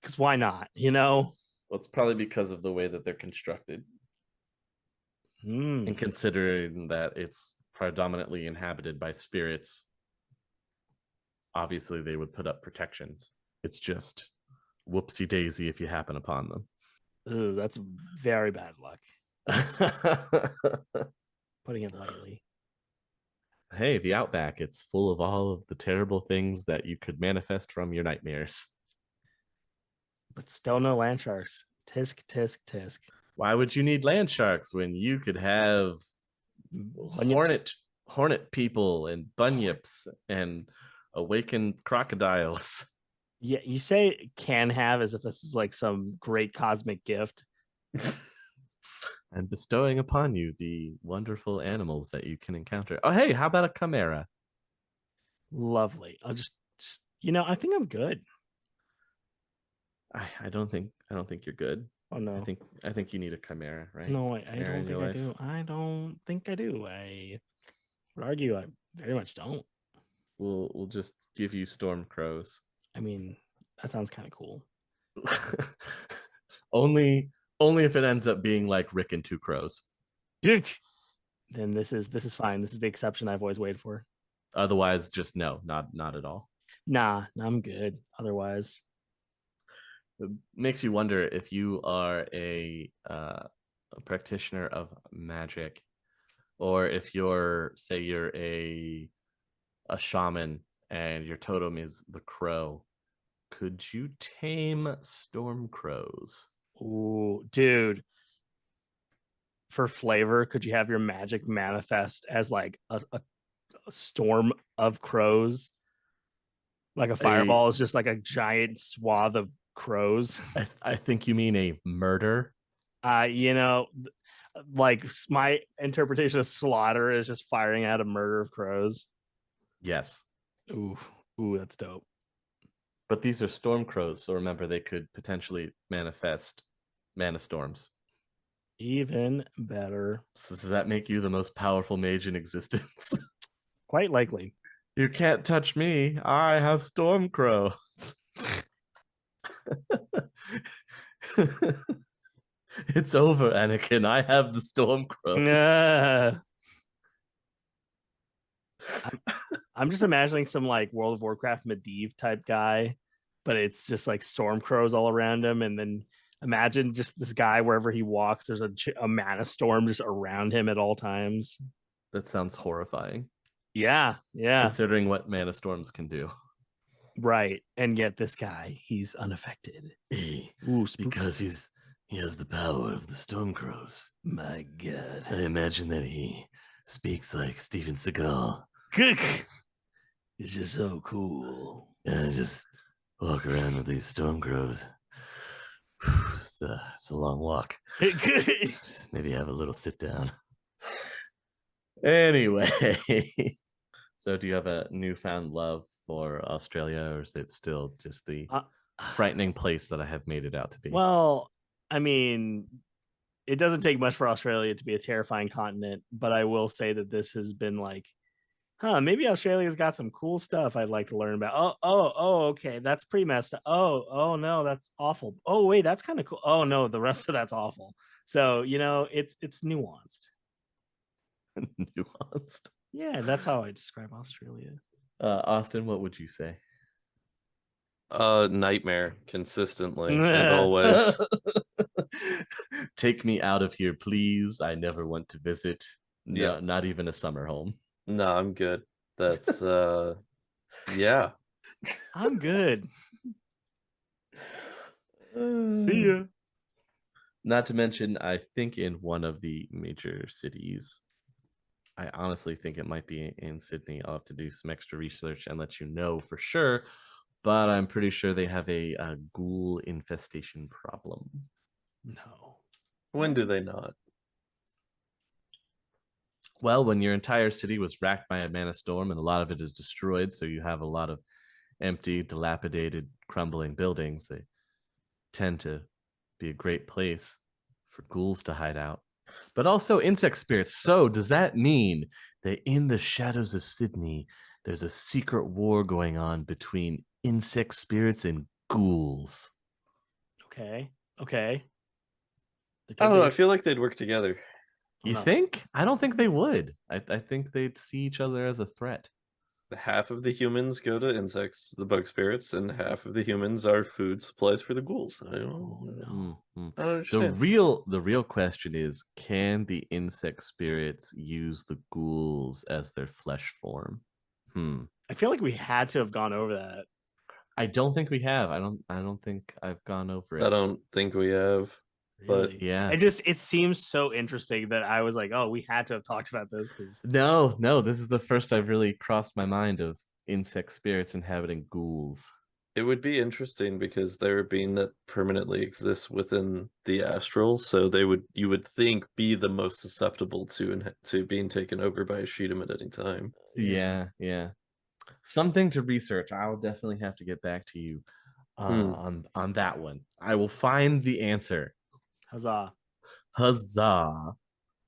Because why not? You know? Well, it's probably because of the way that they're constructed. And considering that it's predominantly inhabited by spirits, obviously they would put up protections. It's just whoopsie daisy if you happen upon them. Ooh, that's very bad luck. Putting it lightly. Hey, the outback, it's full of all of the terrible things that you could manifest from your nightmares. But still no land sharks. Tisk, tisk, tisk. Why would you need land sharks when you could have hornet people and bunyips and awakened crocodiles? Yeah, you say can have as if this is like some great cosmic gift. I'm bestowing upon you the wonderful animals that you can encounter. Oh, hey, how about a chimera? Lovely. I'll just I think I'm good. I don't think you're good. Oh no. I think you need a chimera, right? No, I Chimera don't in your think I life? do. I don't think I do. I would argue I very much don't. We'll just give you storm crows. I mean, that sounds kind of cool. only if it ends up being like Rick and Two Crows. Then this is fine. This is the exception I've always waited for. Otherwise, just no, not at all. Nah, I'm good. Otherwise, It makes you wonder if you are a practitioner of magic, or if you're a shaman and your totem is the crow. Could you tame storm crows? ooh, dude. For flavor, could you have your magic manifest as like a storm of crows? Like a fireball is just like a giant swath of crows. I think you mean a murder. You know, like my interpretation of slaughter is just firing out a murder of crows. Yes. Ooh, that's dope. But these are storm crows, so remember they could potentially manifest mana storms. Even better. So does that make you the most powerful mage in existence? Quite likely. You can't touch me. I have storm crows. It's over, Anakin. I have the storm crows. I'm just imagining some like World of Warcraft Medivh type guy, but it's just like storm crows all around him. And then imagine just this guy wherever he walks, there's a mana storm just around him at all times. That sounds horrifying. Yeah. Considering what mana storms can do. Right. And yet this guy, he's unaffected. Ooh, because he has the power of the storm crows. My God. I imagine that he speaks like Steven Seagal. It's just so cool. And just walk around with these storm crows. It's a long walk. Maybe have a little sit down. Anyway, so do you have a newfound love for Australia, or is it still just the frightening place that I have made it out to be? Well, I mean, it doesn't take much for Australia to be a terrifying continent, but I will say that this has been like, maybe Australia's got some cool stuff I'd like to learn about. Okay, that's pretty messed up. Oh no, that's awful. Oh wait, that's kind of cool. Oh no, the rest of that's awful. So it's nuanced. Nuanced. Yeah, that's how I describe Australia. Austin, what would you say? Nightmare consistently and always. Take me out of here, please. I never want to visit. No, Yeah. not even a summer home. No, I'm good. That's yeah. I'm good. See ya. Not to mention, I think in one of the major cities, I honestly think it might be in Sydney. I'll have to do some extra research and let you know for sure. But I'm pretty sure they have a ghoul infestation problem. No. When do they not? Well, when your entire city was racked by a mana storm and a lot of it is destroyed, so you have a lot of empty, dilapidated, crumbling buildings, they tend to be a great place for ghouls to hide out. But also insect spirits. So does that mean that in the shadows of Sydney, there's a secret war going on between insect spirits and ghouls? Okay. I don't know. I feel like they'd work together. You think? I don't think they would. I think they'd see each other as a threat. Half of the humans go to insects, the bug spirits, and half of the humans are food supplies for the ghouls. I don't know. I don't understand. The real question is, can the insect spirits use the ghouls as their flesh form? I feel like we had to have gone over that. I don't think we have. I don't think I've gone over it. I don't think we have. But Really? yeah, it seems so interesting that I was like, oh, we had to have talked about this because no, this is the first I've really crossed my mind of insect spirits inhabiting ghouls. It would be interesting because they're a being that permanently exists within the astral, so you would think be the most susceptible to being taken over by a Sheetum at any time. Yeah. Something to research. I'll definitely have to get back to you on that one. I will find the answer Huzzah. Huzzah.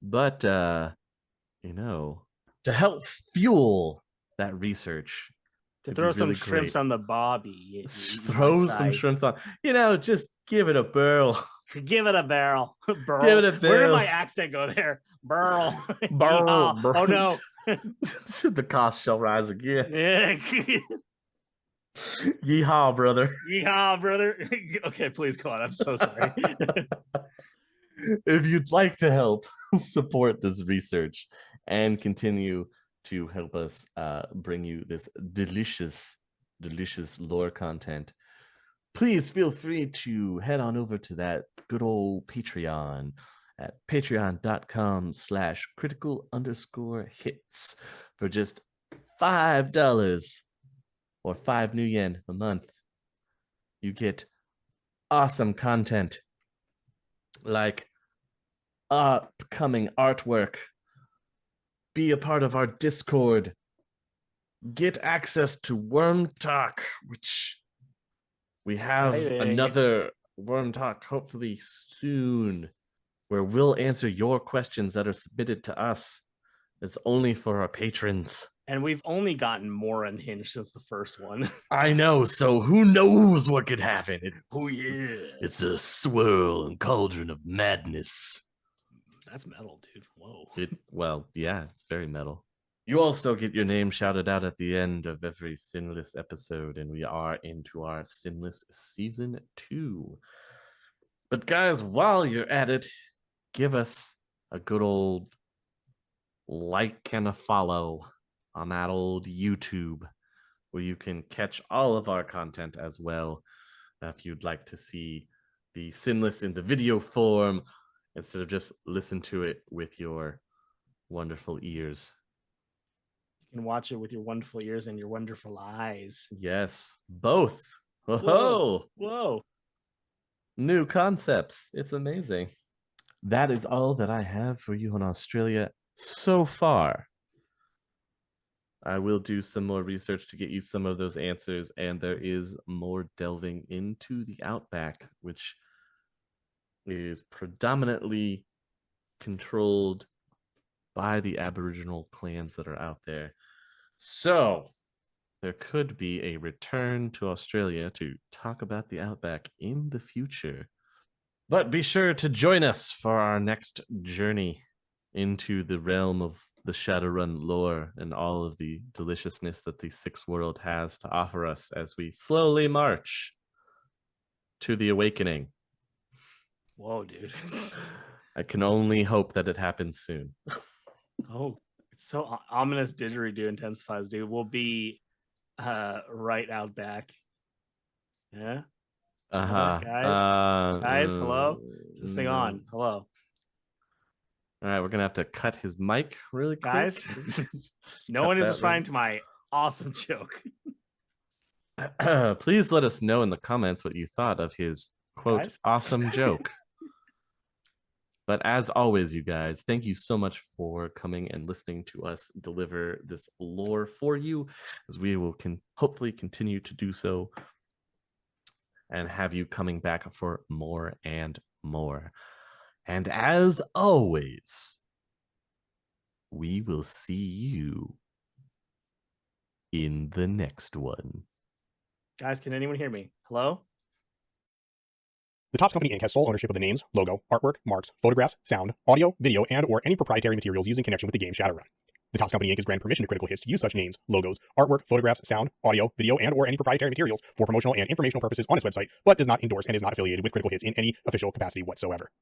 But, you know, to help fuel that research, To it'd throw be some really shrimps great. on the bobby. Throw some shrimps on. You know, just give it a burl. Give it a barrel. Burl. Give it a Where did barrel. my accent go there? Burl. Burl, Yeehaw. burl. Oh no. The cost shall rise again. Yeah. Yeehaw, brother. Yeehaw, brother. Okay, please go on. I'm so sorry. If you'd like to help support this research and continue to help us bring you this delicious lore content, please feel free to head on over to that good old Patreon at patreon.com/critical_hits for just $5 or 5 new yen a month. You get awesome content like upcoming artwork, be a part of our Discord, get access to Worm Talk, which we have Exciting. another Worm Talk hopefully soon, where we'll answer your questions that are submitted to us. It's only for our patrons. And we've only gotten more unhinged since the first one. I know, so who knows what could happen? Oh yeah. It's a swirl and cauldron of madness. That's metal, dude. Whoa. Well, yeah, it's very metal. You also get your name shouted out at the end of every Sinless episode, and we are into our Sinless Season 2. But guys, while you're at it, give us a good old like and a follow on that old YouTube, where you can catch all of our content as well. If you'd like to see the Sinless in the video form, instead of just listen to it with your wonderful ears. You can watch it with your wonderful ears and your wonderful eyes. Yes, both. Whoa. Whoa. New concepts. It's amazing. That is all that I have for you in Australia so far. I will do some more research to get you some of those answers, and there is more delving into the Outback, which is predominantly controlled by the Aboriginal clans that are out there. So there could be a return to Australia to talk about the Outback in the future. But be sure to join us for our next journey into the realm of the Shadowrun lore and all of the deliciousness that the Sixth World has to offer us as we slowly march to the awakening. Whoa, dude. I can only hope that it happens soon. Oh, it's so ominous. Didgeridoo intensifies, dude. We'll be right out back. Yeah. Guys, hello. Is this thing on? Hello. All right, we're gonna have to cut his mic really quick. Guys, no one is responding to my awesome joke. Please let us know in the comments what you thought of his quote awesome joke. But as always, you guys, thank you so much for coming and listening to us deliver this lore for you, as we will hopefully continue to do so and have you coming back for more and more. And as always, we will see you in the next one. Guys, can anyone hear me? Hello? The Topps Company Inc. has sole ownership of the names, logo, artwork, marks, photographs, sound, audio, video, and/or any proprietary materials used in connection with the game Shadowrun. The Topps Company Inc. has granted permission to Critical Hits to use such names, logos, artwork, photographs, sound, audio, video, and/or any proprietary materials for promotional and informational purposes on its website, but does not endorse and is not affiliated with Critical Hits in any official capacity whatsoever.